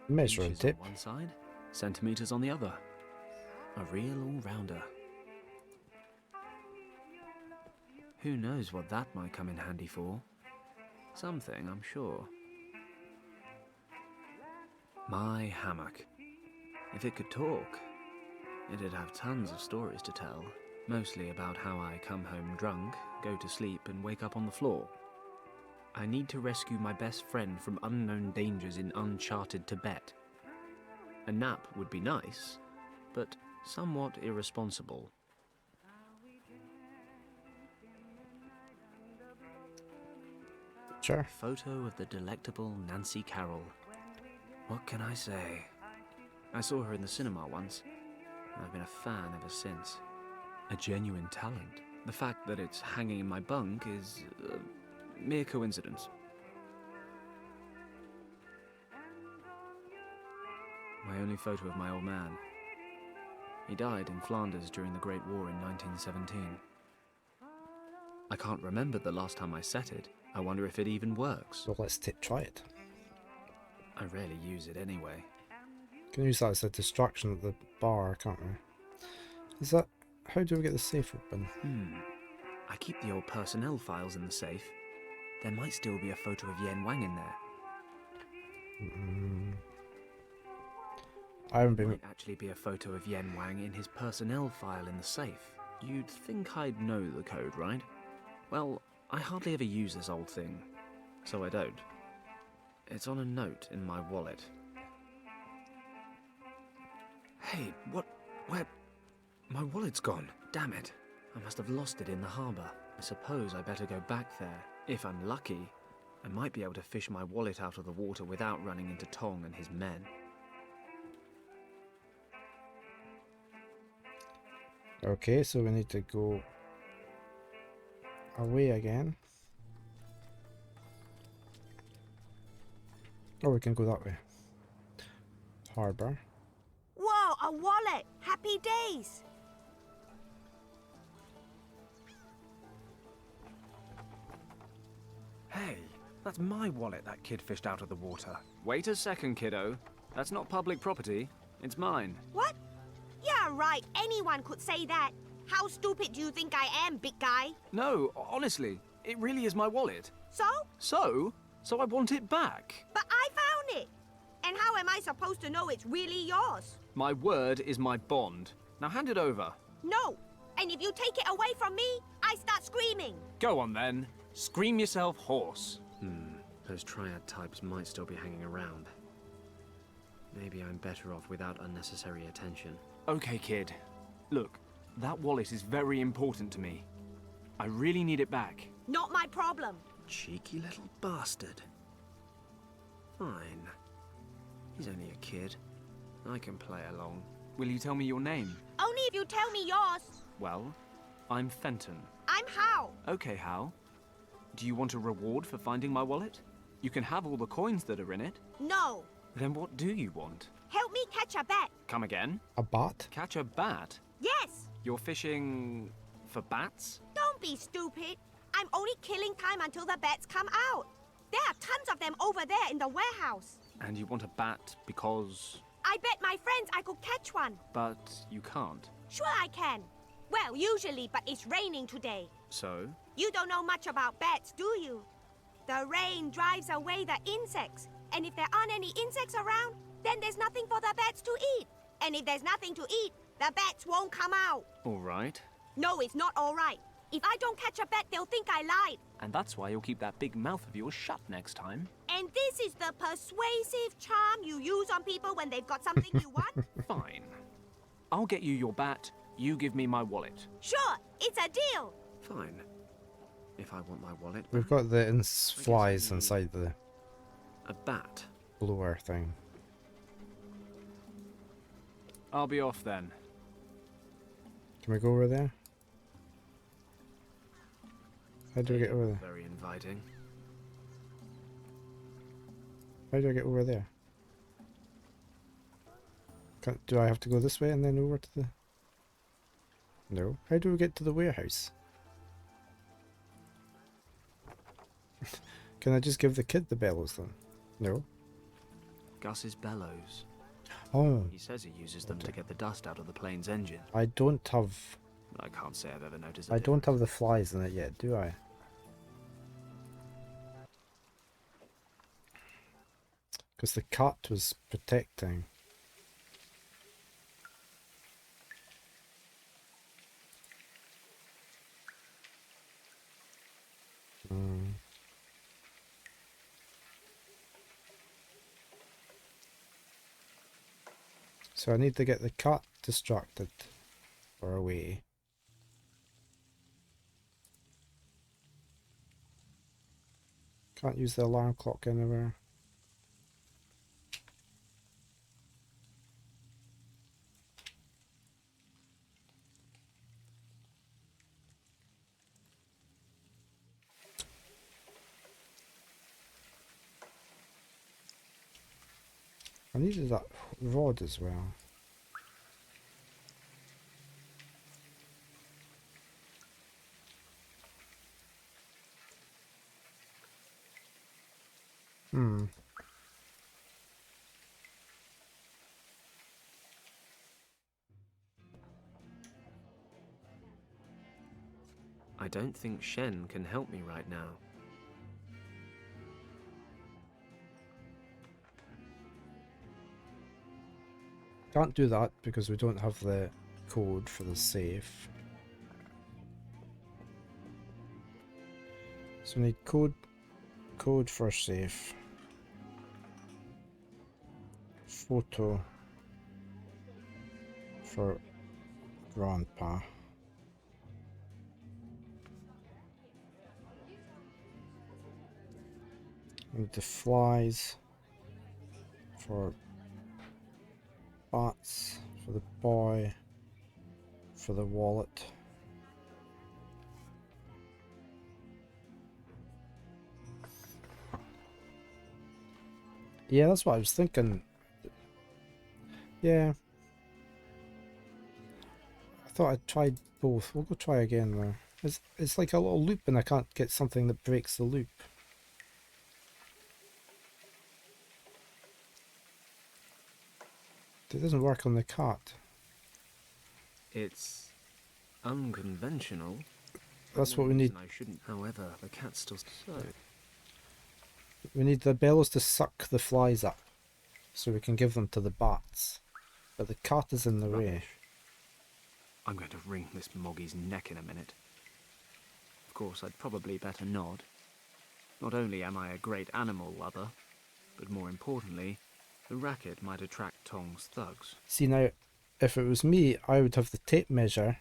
A: Measuring
H: Inches
A: tip.
H: on one side, centimeters on the other. A real all-rounder. Who knows what that might come in handy for? Something, I'm sure. My hammock. If it could talk, it'd have tons of stories to tell. Mostly about how I come home drunk, go to sleep, and wake up on the floor. I need to rescue my best friend from unknown dangers in uncharted Tibet. A nap would be nice, but somewhat irresponsible.
A: Sure.
H: Photo of the delectable Nancy Carroll. What can I say? I saw her in the cinema once. I've been a fan ever since. A genuine talent. The fact that it's hanging in my bunk is a mere coincidence. My only photo of my old man. He died in Flanders during the Great War in 1917. I can't remember the last time I set it. I wonder if it even works.
A: So let's try it.
H: I rarely use it anyway.
A: Can use that as a distraction at the bar, can't we? Is that... How do we get the safe open?
H: I keep the old personnel files in the safe. There might still be a photo of Yen Wang in there.
A: I haven't been...
H: Might actually be a photo of Yen Wang in his personnel file in the safe. You'd think I'd know the code, right? Well, I hardly ever use this old thing, so I don't. It's on a note in my wallet. Hey, what? Where? My wallet's gone. Damn it. I must have lost it in the harbour. I suppose I better go back there. If I'm lucky, I might be able to fish my wallet out of the water without running into Tong and his men.
A: Okay, so we need to go away again. Oh, we can go that way. Harbour.
J: Whoa, a wallet! Happy days!
H: Hey, that's my wallet that kid fished out of the water. Wait a second, kiddo. That's not public property. It's mine.
J: What? Yeah, right. Anyone could say that. How stupid do you think I am, big guy?
H: No, honestly, it really is my wallet.
J: So?
H: So I want it back.
J: But I found it! And how am I supposed to know it's really yours?
H: My word is my bond. Now hand it over.
J: No! And if you take it away from me, I start screaming!
H: Go on then. Scream yourself hoarse. Those triad types might still be hanging around. Maybe I'm better off without unnecessary attention. Okay, kid. Look, that wallet is very important to me. I really need it back.
J: Not my problem.
H: Cheeky little bastard. Fine. He's only a kid. I can play along. Will you tell me your name?
J: Only if you tell me yours.
H: Well, I'm Fenton.
J: I'm Hal.
H: Okay, Hal. Do you want a reward for finding my wallet? You can have all the coins that are in it.
J: No.
H: Then what do you want?
J: Help me catch a bat.
H: Come again?
A: A bat?
H: Catch a bat?
J: Yes.
H: You're fishing for bats?
J: Don't be stupid. I'm only killing time until the bats come out. There are tons of them over there in the warehouse.
H: And you want a bat because...
J: I bet my friends I could catch one.
H: But you can't.
J: Sure I can. Well, usually, but it's raining today.
H: So?
J: You don't know much about bats, do you? The rain drives away the insects. And if there aren't any insects around, then there's nothing for the bats to eat. And if there's nothing to eat, the bats won't come out.
H: All right.
J: No, it's not all right. If I don't catch a bat, they'll think I lied.
H: And that's why you'll keep that big mouth of yours shut next time.
J: And this is the persuasive charm you use on people when they've got something you want?
H: Fine. I'll get you your bat. You give me my wallet.
J: Sure, it's a deal.
H: Fine. If I want my wallet...
A: We've got the flies inside the...
H: A bat.
A: Blower thing.
H: I'll be off then.
A: Can we go over there? How do we get over there?
H: Very inviting.
A: How do I get over there? Do I have to go this way and then over to the... No. How do we get to the warehouse? Can I just give the kid the bellows then? No.
H: Gus's bellows.
A: Oh.
H: He says he uses them to get the dust out of the plane's engine.
A: I don't have...
H: I can't say I've ever noticed
A: I don't have the flies in it yet, do I? Because the cut was protecting. So I need to get the cat distracted or away. Can't use the alarm clock anywhere. I needed that rod as well.
H: I don't think Shen can help me right now.
A: Can't do that because we don't have the code for the safe. So we need code for safe. for Grandpa. And the flies for bats, for the boy, for the wallet. Yeah, that's what I was thinking. Yeah. I thought I'd tried both. We'll go try again though. It's like a little loop and I can't get something that breaks the loop. It doesn't work on the cart.
H: It's unconventional.
A: That's what we need.
H: I shouldn't. However, the cat's still so.
A: We need the bellows to suck the flies up, so we can give them to the bats. But the cart is in the way.
H: I'm going to wring this Moggy's neck in a minute. Of course, I'd probably better nod. Not only am I a great animal lover, but more importantly, the racket might attract Tong's thugs.
A: See now, if it was me, I would have the tape measure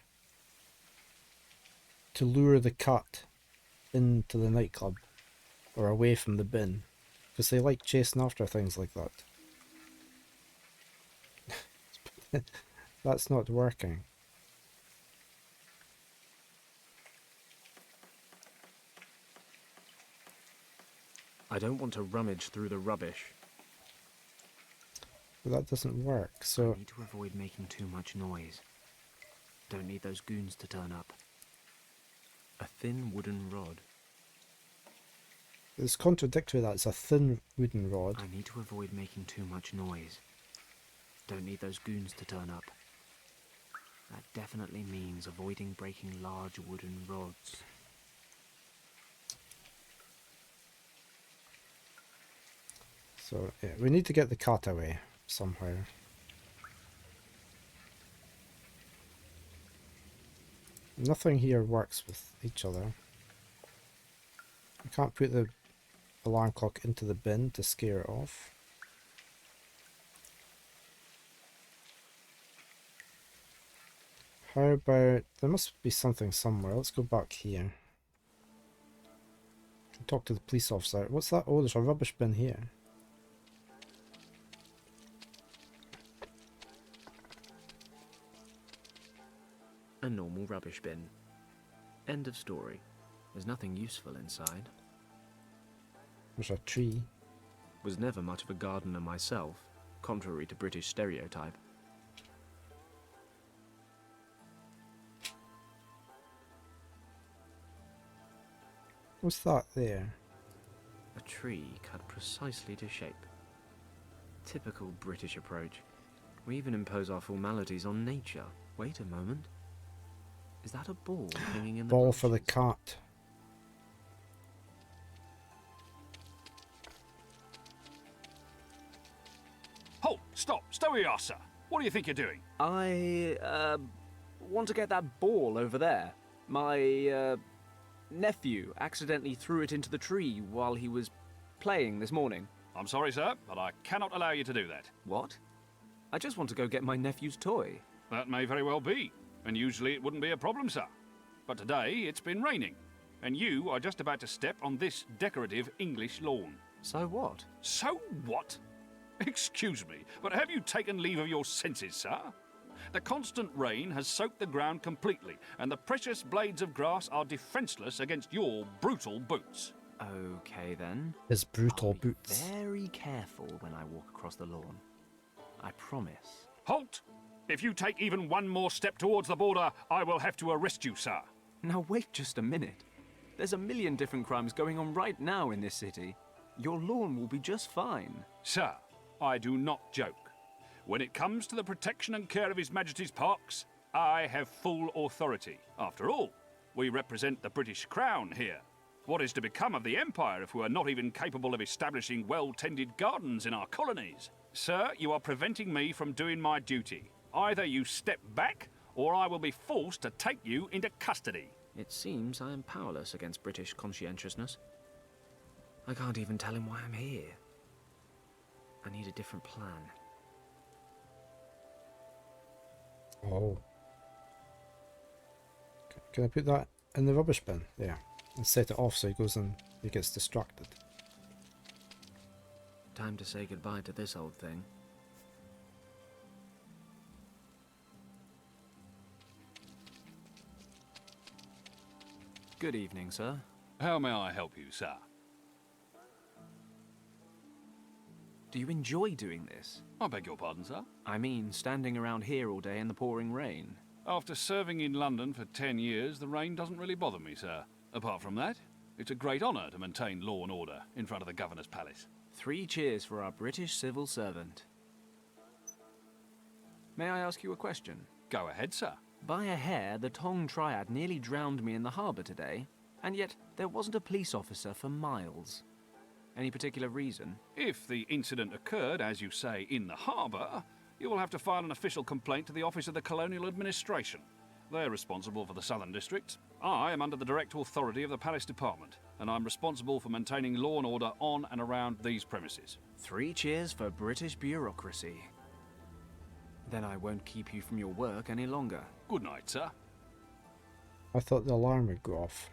A: to lure the cat into the nightclub or away from the bin, because they like chasing after things like that. That's not working.
H: I don't want to rummage through the rubbish.
A: But that doesn't work, so...
H: I need to avoid making too much noise. Don't need those goons to turn up. A thin wooden rod.
A: It's contradictory that it's a thin wooden rod.
H: I need to avoid making too much noise. Don't need those goons to turn up. That definitely means avoiding breaking large wooden rods.
A: So, yeah, we need to get the cat away somehow. Nothing here works with each other. I can't put the alarm clock into the bin to scare it off. How about... there must be something somewhere. Let's go back here. Talk to the police officer. What's that? Oh, there's a rubbish bin here.
H: A normal rubbish bin. End of story. There's nothing useful inside.
A: There's a tree.
H: Was never much of a gardener myself, contrary to British stereotype.
A: What's that there?
H: A tree cut precisely to shape. Typical British approach. We even impose our formalities on nature. Wait a moment. Is that a ball hanging in the
A: ball for the cat?
R: Halt! Stop! Stay where you are, sir. What do you think you're doing?
M: I want to get that ball over there. My nephew accidentally threw it into the tree while he was playing this morning.
R: I'm sorry, sir, but I cannot allow you to do that.
M: What? I just want to go get my nephew's toy.
R: That may very well be, and usually it wouldn't be a problem, sir. But today it's been raining, and you are just about to step on this decorative English lawn.
M: So what?
R: So what? Excuse me, but have you taken leave of your senses, sir? The constant rain has soaked the ground completely, and the precious blades of grass are defenceless against your brutal boots.
H: Okay then.
A: His brutal boots.
H: Very careful when I walk across the lawn. I promise.
R: Halt! If you take even one more step towards the border, I will have to arrest you, sir.
M: Now wait just a minute. There's a million different crimes going on right now in this city. Your lawn will be just fine.
R: Sir, I do not joke. When it comes to the protection and care of His Majesty's parks, I have full authority. After all, we represent the British Crown here. What is to become of the Empire if we are not even capable of establishing well-tended gardens in our colonies? Sir, you are preventing me from doing my duty. Either you step back, or I will be forced to take you into custody.
H: It seems I am powerless against British conscientiousness. I can't even tell him why I'm here. I need a different plan.
A: Oh. Can I put that in the rubbish bin? There. And set it off so he goes and he gets distracted.
H: Time to say goodbye to this old thing. Good evening, sir.
R: How may I help you, sir?
H: Do you enjoy doing this?
R: I beg your pardon, sir?
H: I mean, standing around here all day in the pouring rain.
R: After serving in London for 10 years, the rain doesn't really bother me, sir. Apart from that, it's a great honour to maintain law and order in front of the Governor's palace.
H: 3 cheers for our British civil servant. May I ask you a question?
R: Go ahead, sir.
H: By a hair, the Tong Triad nearly drowned me in the harbour today, and yet there wasn't a police officer for miles. Any particular reason?
R: If the incident occurred, as you say, in the harbour, you will have to file an official complaint to the Office of the Colonial Administration. They're responsible for the Southern District. I am under the direct authority of the Palace Department, and I'm responsible for maintaining law and order on and around these premises.
H: 3 cheers for British bureaucracy. Then I won't keep you from your work any longer.
R: Good night, sir.
A: I thought the alarm would go off.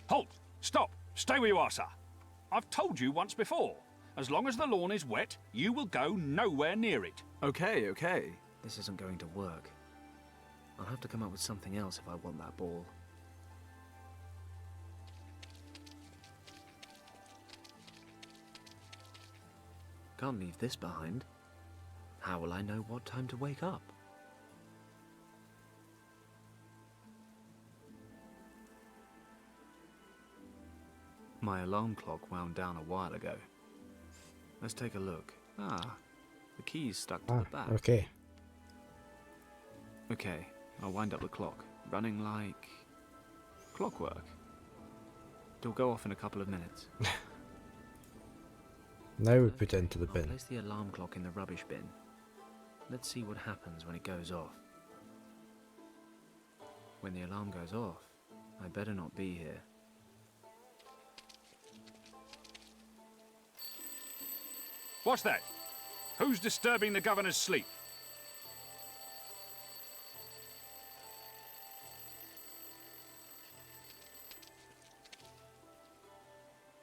R: Halt! Stop! Stay where you are, sir. I've told you once before. As long as the lawn is wet, you will go nowhere near it.
H: Okay, okay. This isn't going to work. I'll have to come up with something else if I want that ball. Can't leave this behind. How will I know what time to wake up? My alarm clock wound down a while ago. Let's take a look. Ah, the key's stuck to the back.
A: Okay.
H: Okay, I'll wind up the clock. Running like clockwork. It'll go off in a couple of minutes.
A: Now we put it into the
H: I'll
A: bin.
H: place the alarm clock in the rubbish bin. Let's see what happens when it goes off. When the alarm goes off, I better not be here.
R: What's that? Who's disturbing the Governor's sleep?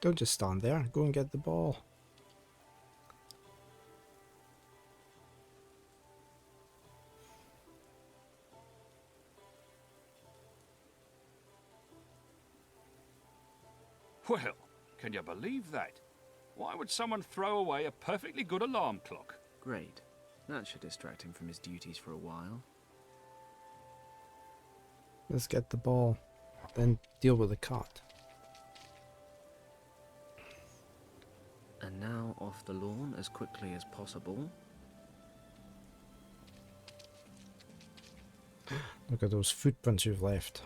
A: Don't just stand there. Go and get the ball.
R: Well, can you believe that? Why would someone throw away a perfectly good alarm clock?
H: Great. That should distract him from his duties for a while.
A: Let's get the ball. Then deal with the cat.
H: And now off the lawn as quickly as possible.
A: Look at those footprints you've left.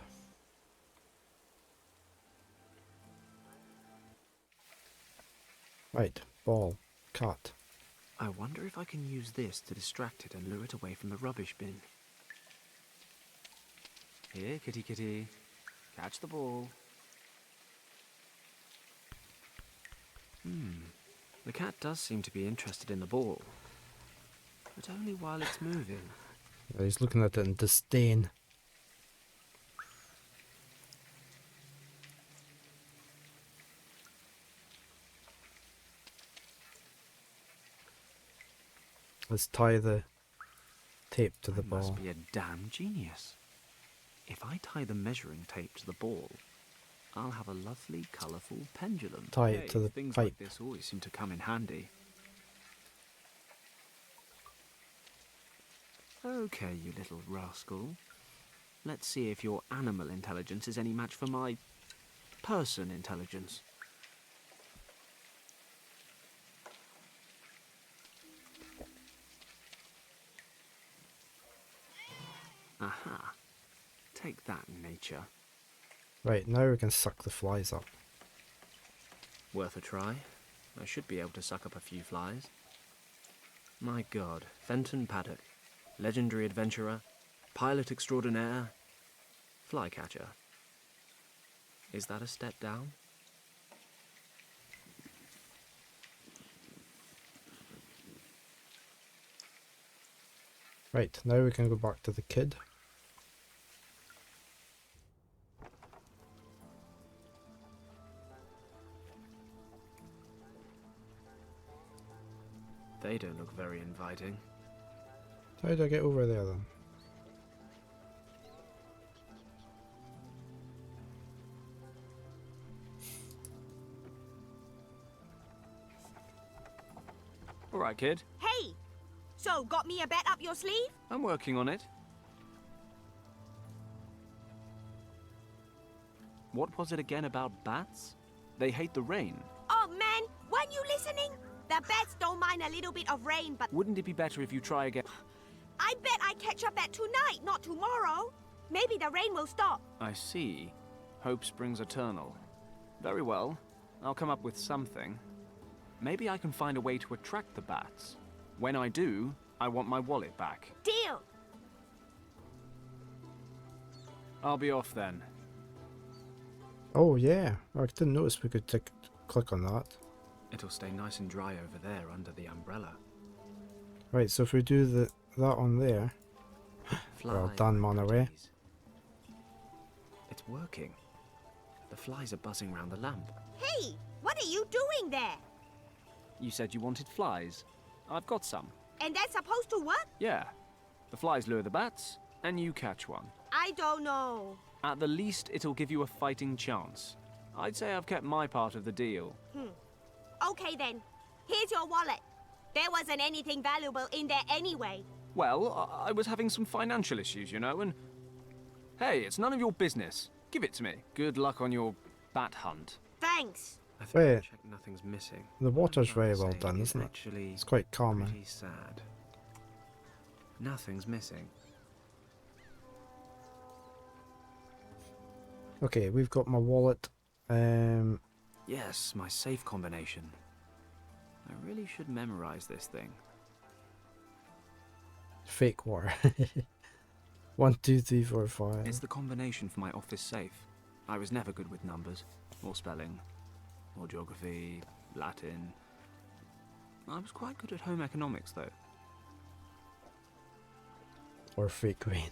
A: Right, ball, cat.
H: I wonder if I can use this to distract it and lure it away from the rubbish bin. Here, kitty kitty. Catch the ball. The cat does seem to be interested in the ball. But only while it's moving.
A: He's looking at it in disdain. Let's tie the tape to the ball.
H: Must be a damn genius. If I tie the measuring tape to the ball, I'll have a lovely, colourful pendulum.
A: Tie it to the
H: things
A: pipe.
H: like this always seem to come in handy. Okay, you little rascal. Let's see if your animal intelligence is any match for my person intelligence. Aha. Take that, nature.
A: Right, now we can suck the flies up.
H: Worth a try. I should be able to suck up a few flies. My god, Fenton Paddock. Legendary adventurer, pilot extraordinaire, flycatcher. Is that a step down?
A: Right, now we can go back to the kid.
H: They don't look very inviting.
A: How do I get over there then?
M: All right, kid.
S: Hey! So, got me a bet up your sleeve?
M: I'm working on it. What was it again about bats? They hate the rain.
S: Oh man, weren't you listening? The bats don't mind a little bit of rain, but
M: Wouldn't it be better if you try again?
S: I bet I catch up at tonight, not tomorrow. Maybe the rain will stop.
M: I see. Hope springs eternal. Very well. I'll come up with something. Maybe I can find a way to attract the bats. When I do, I want my wallet back.
S: Deal!
M: I'll be off then.
A: Oh yeah, I didn't notice we could click on that.
H: It'll stay nice and dry over there under the umbrella.
A: Right, so if we do that on there, well done, Monterey.
H: It's working. The flies are buzzing round the lamp.
S: Hey, what are you doing there?
M: You said you wanted flies. I've got some.
S: And that's supposed to work?
M: Yeah. The flies lure the bats, and you catch one.
S: I don't know.
M: At the least, it'll give you a fighting chance. I'd say I've kept my part of the deal.
S: Okay then. Here's your wallet. There wasn't anything valuable in there anyway.
M: Well, I was having some financial issues, you know, and... Hey, it's none of your business. Give it to me. Good luck on your bat hunt.
S: Thanks.
H: I think
A: Wait.
H: I checked nothing's missing.
A: The water's
H: What
A: very
H: I'm
A: well
H: saying
A: done,
H: is
A: isn't it?
H: actually
A: It's quite calming.
H: pretty sad. Nothing's missing.
A: Okay, we've got my wallet.
H: Yes, my safe combination. I really should memorize this thing.
A: Fake war. 1, 2, 3, 4, 5.
H: It's the combination for my office safe. I was never good with numbers, or spelling, or geography, Latin. I was quite good at home economics, though.
A: Or fake rain.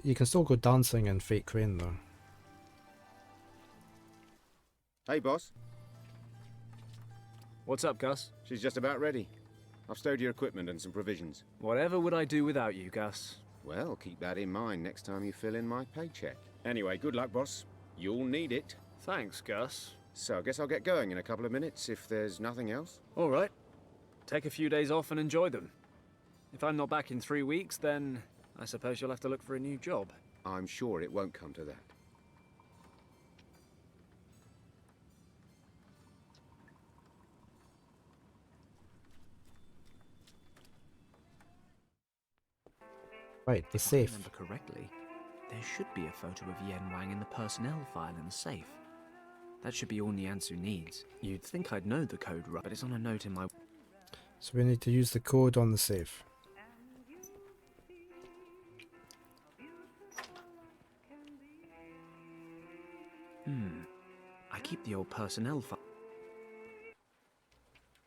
A: You can still go dancing in fake rain though.
F: Hey, boss.
M: What's up, Gus?
F: She's just about ready. I've stowed your equipment and some provisions.
M: Whatever would I do without you, Gus?
F: Well, keep that in mind next time you fill in my paycheck. Anyway, good luck, boss. You'll need it.
M: Thanks, Gus.
F: So I guess I'll get going in a couple of minutes if there's nothing else.
M: All right. Take a few days off and enjoy them. If I'm not back in 3 weeks, then I suppose you'll have to look for a new job.
F: I'm sure it won't come to that.
A: Right, the
H: If I
A: safe.
H: remember correctly, there should be a photo of Yen Wang in the personnel file in the safe. That should be all Niansu needs. You'd think I'd know the code right, but it's on a note in my...
A: So we need to use the code on the safe.
H: I keep the old personnel file.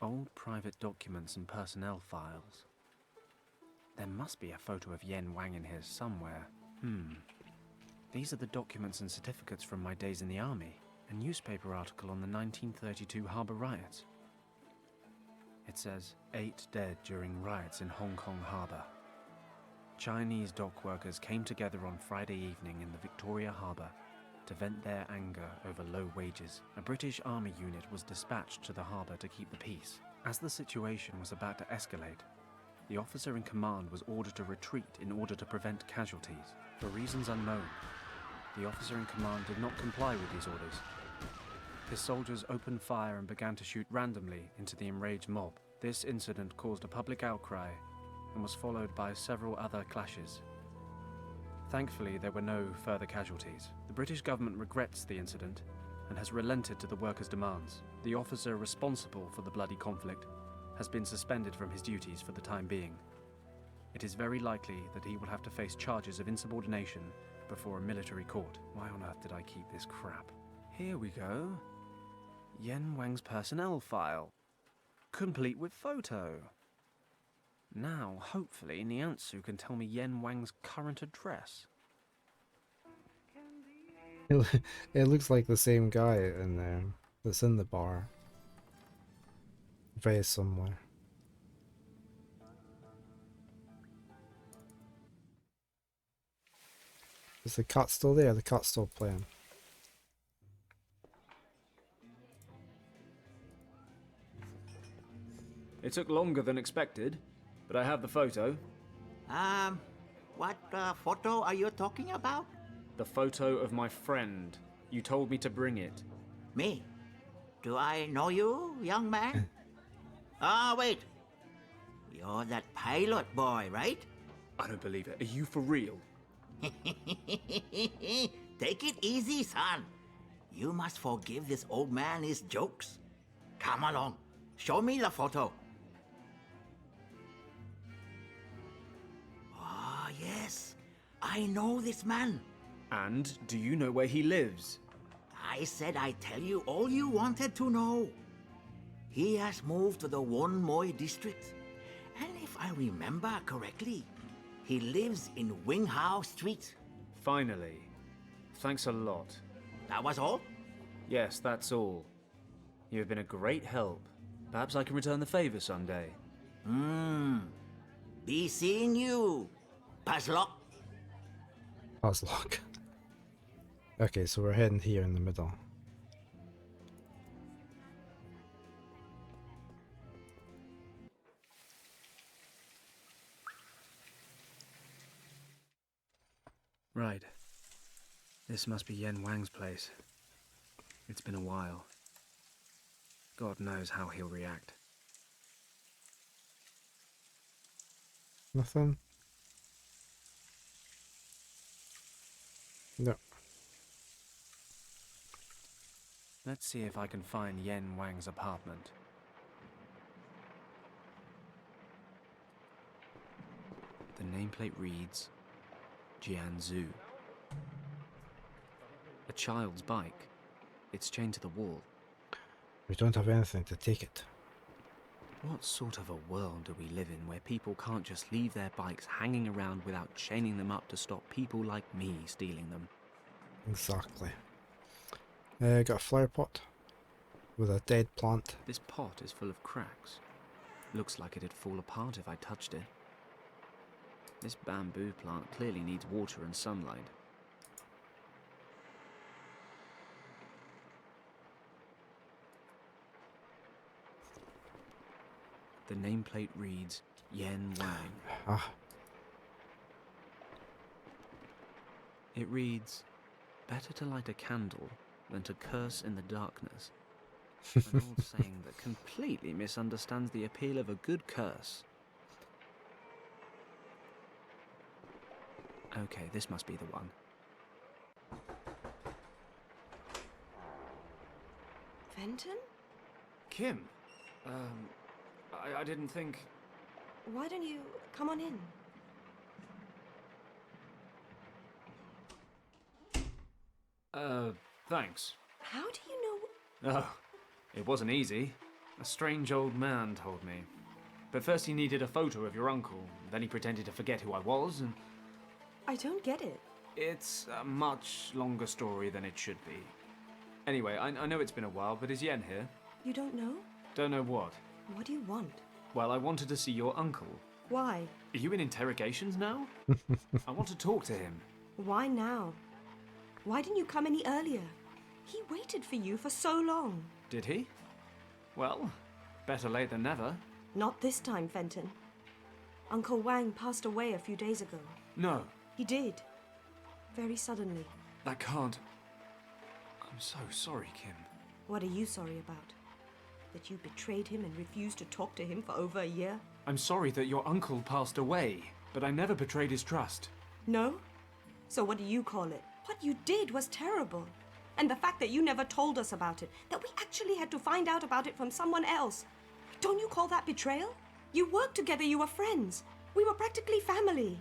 H: Old private documents and personnel files. There must be a photo of Yen Wang in here somewhere. These are the documents and certificates from my days in the army. A newspaper article on the 1932 Harbour riots. It says, 8 dead during riots in Hong Kong Harbour. Chinese dock workers came together on Friday evening in the Victoria Harbour to vent their anger over low wages. A British army unit was dispatched to the harbour to keep the peace. As the situation was about to escalate, the officer in command was ordered to retreat in order to prevent casualties. For reasons unknown, the officer in command did not comply with these orders. His soldiers opened fire and began to shoot randomly into the enraged mob. This incident caused a public outcry and was followed by several other clashes. Thankfully, there were no further casualties. The British government regrets the incident and has relented to the workers' demands. The officer responsible for the bloody conflict has been suspended from his duties for the time being. It is very likely that he will have to face charges of insubordination before a military court. Why on earth did I keep this crap? Here we go. Yen Wang's personnel file. Complete with photo. Now, hopefully, Niansu can tell me Yen Wang's current address.
A: It looks like the same guy in there that's in the bar. Very similar. Is the cat still there? The cat's still playing.
M: It took longer than expected, but I have the photo.
B: What photo are you talking about?
M: The photo of my friend. You told me to bring it.
B: Me? Do I know you, young man? Wait. You're that pilot boy, right?
M: I don't believe it. Are you for real?
B: Take it easy, son. You must forgive this old man his jokes. Come along. Show me the photo. Ah, yes. I know this man.
M: And do you know where he lives?
B: I said I'd tell you all you wanted to know. He has moved to the Won Moi district. And if I remember correctly, he lives in Wing Hao Street.
M: Finally. Thanks a lot.
B: That was all?
M: Yes, that's all. You have been a great help. Perhaps I can return the favor someday.
B: Be seeing you, Pazlock.
A: Pazlock. Okay, so we're heading here in the middle.
H: Right. This must be Yen Wang's place. It's been a while. God knows how he'll react.
A: Nothing? No.
H: Let's see if I can find Yen Wang's apartment. The nameplate reads Jianzhu. A child's bike. It's chained to the wall.
A: We don't have anything to take it.
H: What sort of a world do we live in where people can't just leave their bikes hanging around without chaining them up to stop people like me stealing them?
A: Exactly. Got a flower pot with a dead plant.
H: This pot is full of cracks. Looks like it'd fall apart if I touched it. This bamboo plant clearly needs water and sunlight. The nameplate reads Yen Wang. It reads, better to light a candle than to curse in the darkness. An old saying that completely misunderstands the appeal of a good curse. Okay, this must be the one.
J: Fenton?
M: Kim? I didn't think...
J: Why don't you come on in?
M: Thanks.
J: How do you know?
M: Oh, it wasn't easy. A strange old man told me. But first he needed a photo of your uncle, then he pretended to forget who I was, and...
J: I don't get it.
M: It's a much longer story than it should be. Anyway, I know it's been a while, but is Yen here?
J: You don't know?
M: Don't know what.
J: What do you want?
M: Well, I wanted to see your uncle.
J: Why?
M: Are you in interrogations now? I want to talk to him.
J: Why now? Why didn't you come any earlier? He waited for you for so long.
M: Did he? Well, better late than never.
J: Not this time, Fenton. Uncle Wang passed away a few days ago.
M: No.
J: He did. Very suddenly.
M: That can't... I'm so sorry, Kim.
J: What are you sorry about? That you betrayed him and refused to talk to him for over a year?
M: I'm sorry that your uncle passed away, but I never betrayed his trust.
J: No? So what do you call it? What you did was terrible. And the fact that you never told us about it, that we actually had to find out about it from someone else. Don't you call that betrayal? You worked together, you were friends. We were practically family.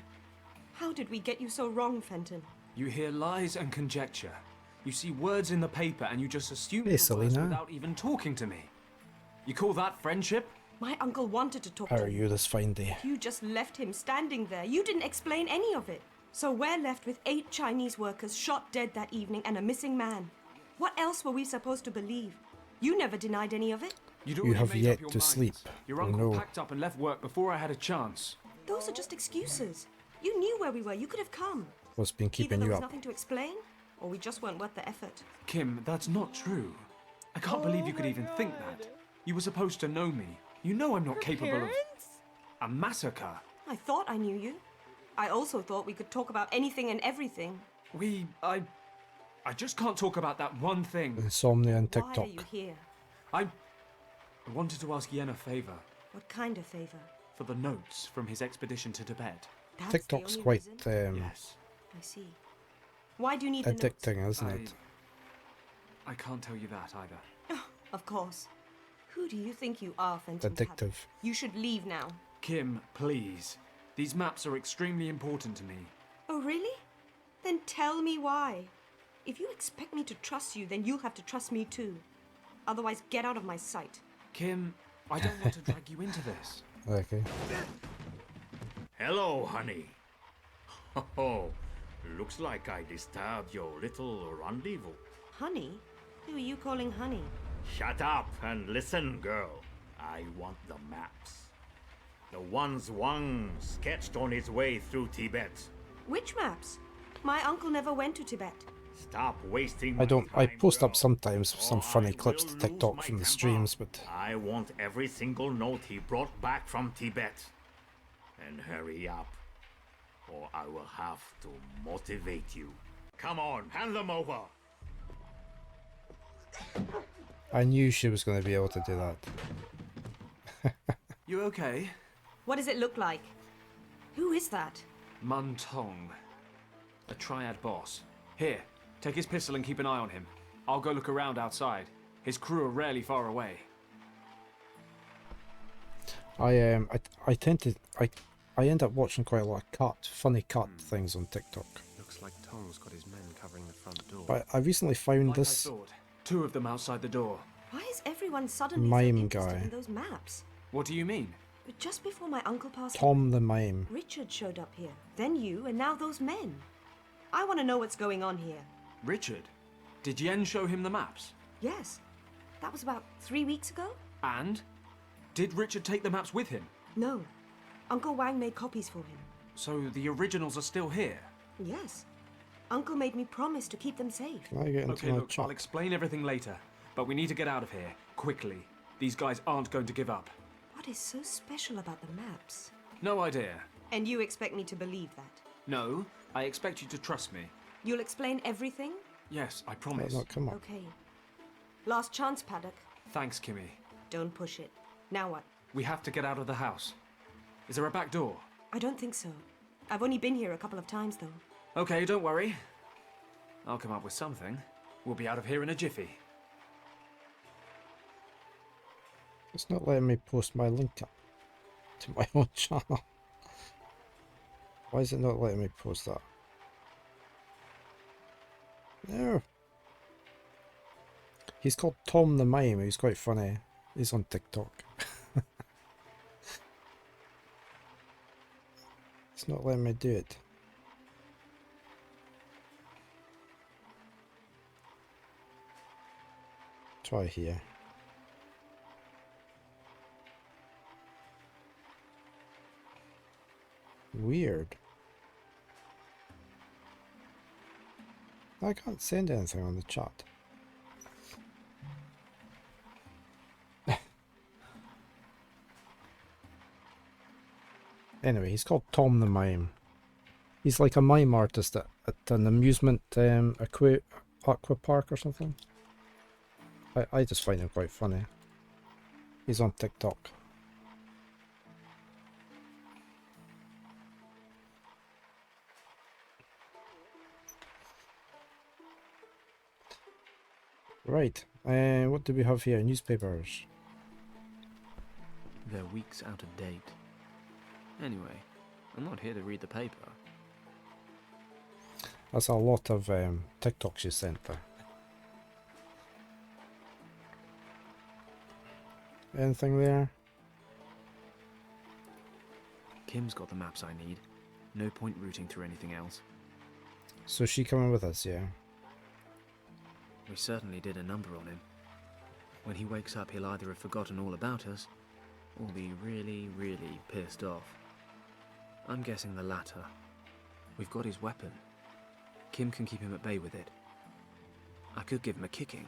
J: How did we get you so wrong, Fenton?
M: You hear lies and conjecture. You see words in the paper and you just assume
A: Hey,
M: the
A: Selena.
M: worst without even talking to me. You call that friendship?
J: My uncle wanted to talk
A: How
J: to
A: are
J: me.
A: you this fine day?
J: You just left him standing there. You didn't explain any of it. So we're left with 8 Chinese workers shot dead that evening and a missing man. What else were we supposed to believe? You never denied any of it.
M: You'd
A: You
M: already
A: have
M: made
A: yet
M: up your
A: to
M: minds.
A: sleep.
M: Your
A: Oh,
M: uncle
A: no.
M: packed up and left work before I had a chance.
J: Those are just excuses. You knew where we were. You could have come.
A: What's been
J: Either
A: keeping
J: there
A: you
J: was
A: up?
J: nothing to explain, or we just weren't worth the effort.
M: Kim, that's not true. I can't believe you could even think that. You were supposed to know me. You know I'm not capable of a massacre.
J: I thought I knew you. I also thought we could talk about anything and everything.
M: I just can't talk about that one thing.
A: Insomnia and
J: Why
A: TikTok.
J: are you here?
M: I wanted to ask Yen a favor
J: What kind of favor?
M: for the notes from his expedition to Tibet.
J: That's the
A: TikTok's
J: only
A: quite
J: reason? I see. Why do you need the notes?
A: addicting, isn't it?
M: I can't tell you that either.
J: Of course. Who do you think you are, Fenton?
A: Addictive.
J: You should leave now.
M: Kim, please. These maps are extremely important to me.
J: Oh, really? Then tell me why. If you expect me to trust you, then you'll have to trust me too. Otherwise, get out of my sight.
M: Kim, I don't want to drag you into this.
A: Okay.
L: Hello, honey. Oh, looks like I disturbed your little rendezvous.
J: Honey? Who are you calling honey?
L: Shut up and listen, girl. I want the maps. The ones Wang sketched on his way through Tibet.
J: Which maps? My uncle never went to Tibet.
L: Stop wasting
A: I post up sometimes some funny clips to TikTok from the streams, but
L: I want every single note he brought back from Tibet. And hurry up, or I will have to motivate you. Come on, hand them over.
A: I knew she was going to be able to do that.
M: You okay?
J: What does it look like? Who is that?
M: Mun Tong. A triad boss. Here, take his pistol and keep an eye on him. I'll go look around outside. His crew are rarely far away.
A: I tend to I end up watching quite a lot of funny cut things on TikTok.
H: Looks like Tong's got his men covering the front door.
A: But I recently found
M: Like
A: this
M: I thought. 2 of them outside the door.
J: Why is everyone suddenly
A: Mime
J: so interested
A: guy.
J: in those maps?
M: What do you mean?
J: But just before my uncle passed
A: Tom the Mime.
J: Richard showed up here. Then you, and now those men. I want to know what's going on here.
M: Richard? Did Yen show him the maps?
J: Yes. That was about 3 weeks ago?
M: And? Did Richard take the maps with him?
J: No. Uncle Wang made copies for him.
M: So the originals are still here?
J: Yes. Uncle made me promise to keep them safe.
A: Can I get into
M: Okay,
A: my
M: look,
A: chat?
M: I'll explain everything later. But we need to get out of here, quickly. These guys aren't going to give up.
J: What is so special about the maps?
M: No idea.
J: And you expect me to believe that?
M: No, I expect you to trust me.
J: You'll explain everything?
M: Yes, I promise.
A: Not come up.
J: Okay. Last chance, Paddock.
M: Thanks, Kimmy.
J: Don't push it. Now what?
M: We have to get out of the house. Is there a back door?
J: I don't think so. I've only been here a couple of times, though.
M: Okay, don't worry. I'll come up with something. We'll be out of here in a jiffy.
A: It's not letting me post my link up to my own channel. Why is it not letting me post that? No. He's called Tom the Mime. He's quite funny. He's on TikTok. It's not letting me do it. Try here. Weird. I can't send anything on the chat. Anyway, he's called Tom the Mime. He's like a mime artist at an amusement aqua park or something. I just find him quite funny. He's on TikTok. Right, what do we have here? Newspapers.
H: They're weeks out of date. Anyway, I'm not here to read the paper.
A: That's a lot of TikToks you sent there. Anything there?
H: Kim's got the maps I need. No point routing through anything else.
A: So she coming with us, yeah?
H: We certainly did a number on him. When he wakes up, he'll either have forgotten all about us, or be really, really pissed off. I'm guessing the latter. We've got his weapon. Kim can keep him at bay with it. I could give him a kicking,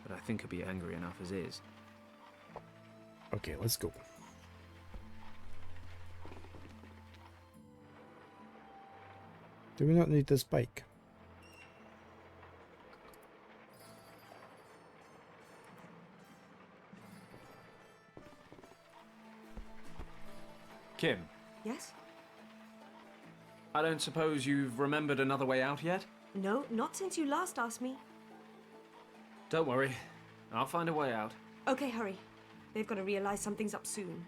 H: but I think he'll be angry enough as is.
A: Okay, let's go. Do we not need this bike?
M: Kim,
J: Yes?
M: I don't suppose you've remembered another way out yet?
J: No, not since you last asked me.
M: Don't worry. I'll find a way out.
J: Okay, hurry. They've got to realize something's up soon.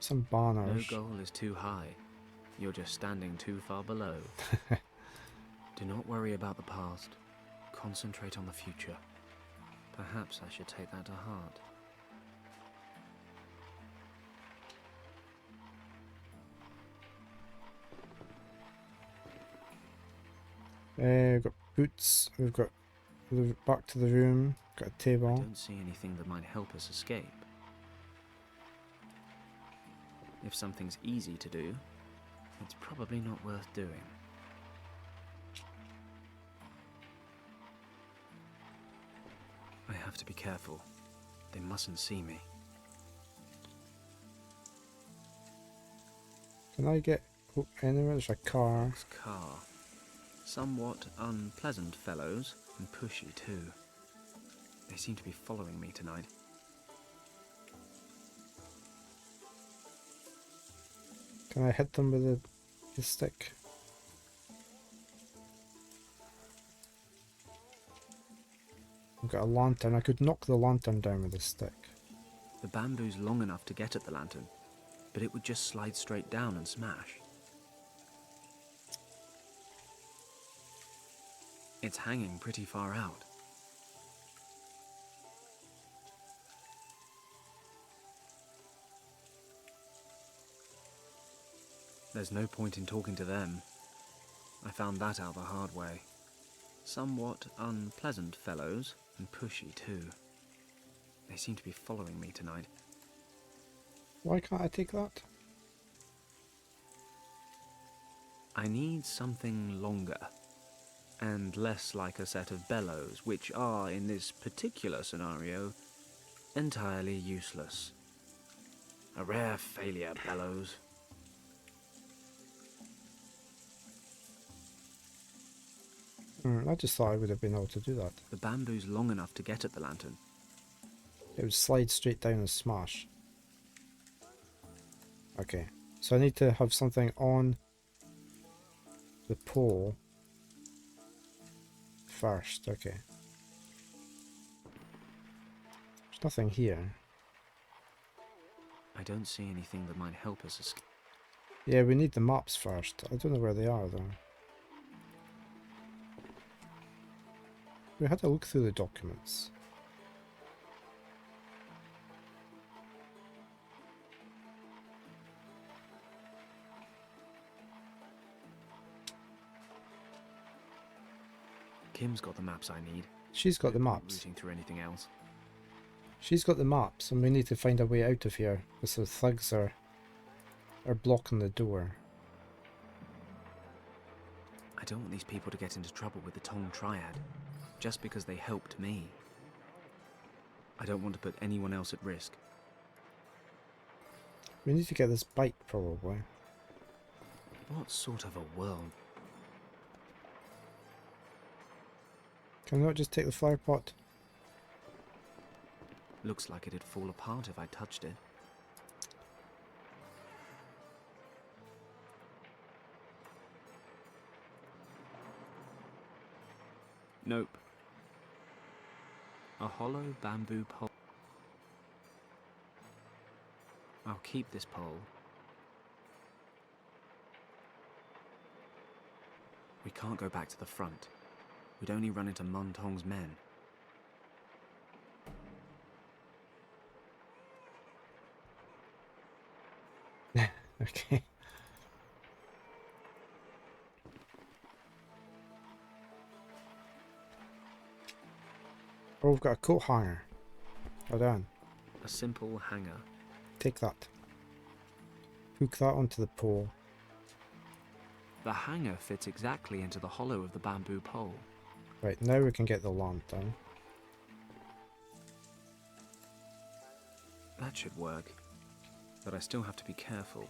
A: Some
H: No
A: banners.
H: goal is too high. You're just standing too far below. Do not worry about the past. Concentrate on the future. Perhaps I should take that to heart.
A: We've got boots. We've got back to the room. Got a
H: I
A: table.
H: don't see anything that might help us escape. If something's easy to do, it's probably not worth doing. I have to be careful. They mustn't see me.
A: Can I get anywhere? There's a car.
H: Car. Somewhat unpleasant fellows, and pushy too. They seem to be following me tonight.
A: Can I hit them with the stick? I've got a lantern. I could knock the lantern down with a stick.
H: The bamboo's long enough to get at the lantern, but it would just slide straight down and smash. It's hanging pretty far out. There's no point in talking to them. I found that out the hard way. Somewhat unpleasant fellows, and pushy too. They seem to be following me tonight.
A: Why can't I take that?
H: I need something longer, and less like a set of bellows, which are, in this particular scenario, entirely useless. A rare failure, bellows.
A: I just thought I would have been able to do that.
H: The bamboo's long enough to get at the lantern.
A: It would slide straight down and smash. Okay, so I need to have something on the pole first. Okay. There's nothing here.
H: I don't see anything that might help us escape.
A: Yeah, we need the maps first. I don't know where they are though. We had to look through the documents.
H: Kim's got the maps I need.
A: She's got the maps.
H: Routing through anything else.
A: She's got the maps, and we need to find a way out of here because the thugs are blocking the door.
H: I don't want these people to get into trouble with the Tong Triad, just because they helped me. I don't want to put anyone else at risk.
A: We need to get this bike, probably.
H: What sort of a world?
A: Can we not just take the flower pot?
H: Looks like it'd fall apart if I touched it. Nope. A hollow bamboo pole. I'll keep this pole. We can't go back to the front. We'd only run into Montong's men.
A: Okay. Oh, we've got a coat hanger. Hold on.
H: A simple hanger.
A: Take that. Hook that onto the pole.
H: The hanger fits exactly into the hollow of the bamboo pole.
A: Right, now we can get the lantern.
H: That should work. But I still have to be careful.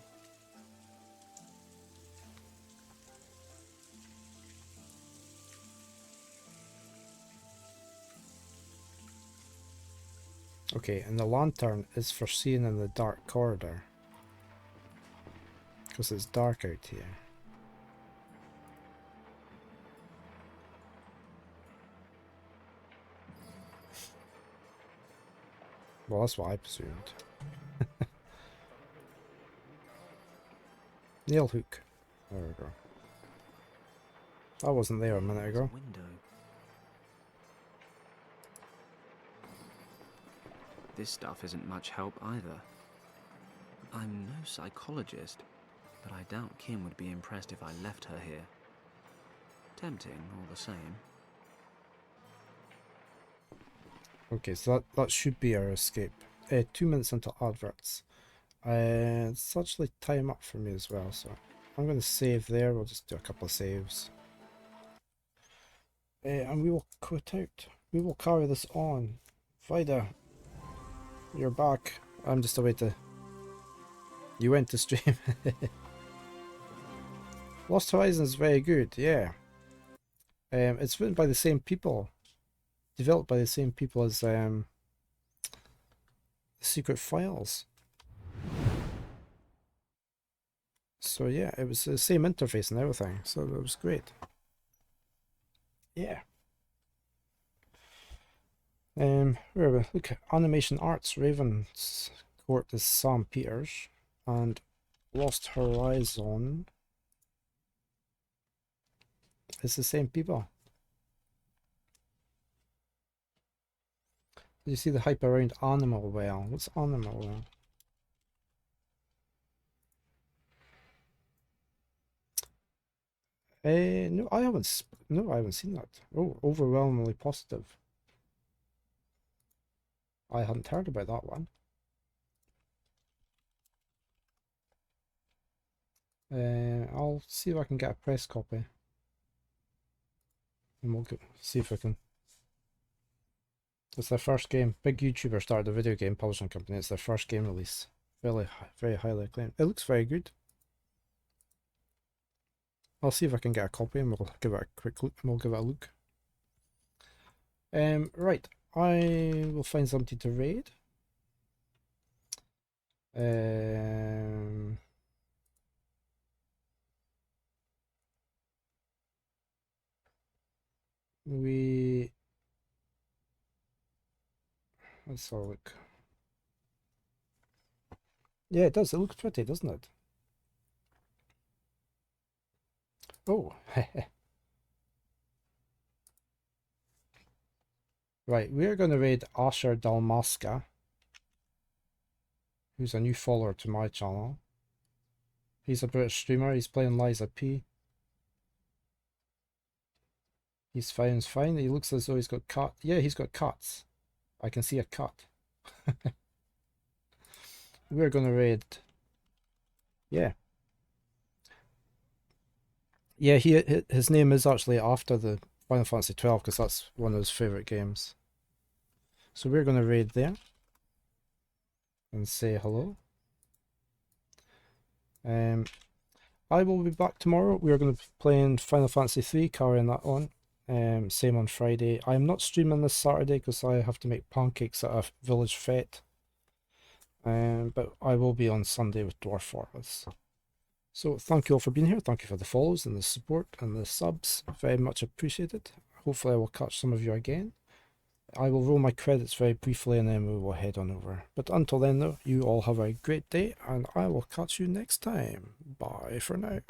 A: Okay, and the lantern is for seeing in the dark corridor. Because it's dark out here. Well, that's what I presumed. Nail hook. There we go. That wasn't there a minute ago.
H: Window. This stuff isn't much help either. I'm no psychologist, but I doubt Kim would be impressed if I left her here. Tempting, all the same.
A: Okay, so that should be our escape. 2 minutes into adverts. It's actually time up for me as well, so I'm going to save there. We'll just do a couple of saves. And we will quit out. We will carry this on. Vida, you're back. I'm just away to... You went to stream. Lost Horizons is very good, yeah. It's written by the same people. Developed by the same people as the Secret Files. So yeah, it was the same interface and everything, so it was great. Yeah. Where are we? Look, Animation Arts, Raven's Court is Sam Peters, and Lost Horizon is the same people. You see the hype around Animal Well. What's Animal Well? No, I haven't seen that. Oh, overwhelmingly positive. I hadn't heard about that one. I'll see if I can get a press copy. And we'll see if I can. It's their first game. Big YouTuber started a video game publishing company. It's their first game release. Very highly acclaimed. It looks very good. I'll see if I can get a copy and we'll give it a quick look. We'll give it a look. Right. I will find something to raid. Let's have a look. Yeah, it does. It looks pretty, doesn't it? Oh. Right, we're going to raid Asher Dalmasca, who's a new follower to my channel. He's a British streamer. He's playing Liza P. He's fine. He looks as though he's got cut. Yeah, he's got cuts. I can see a cut. We're going to raid. Yeah. Yeah, his name is actually after the Final Fantasy 12 because that's one of his favourite games. So we're going to raid there and say hello. I will be back tomorrow. We are going to be playing Final Fantasy 3, carrying that on. Same on Friday. I am not streaming this Saturday because I have to make pancakes at a village fete. But I will be on Sunday with Dwarf Fortress. So thank you all for being here. Thank you for the follows and the support and the subs. Very much appreciated. Hopefully I will catch some of you again. I will roll my credits very briefly and then we will head on over. But until then though, you all have a great day and I will catch you next time. Bye for now.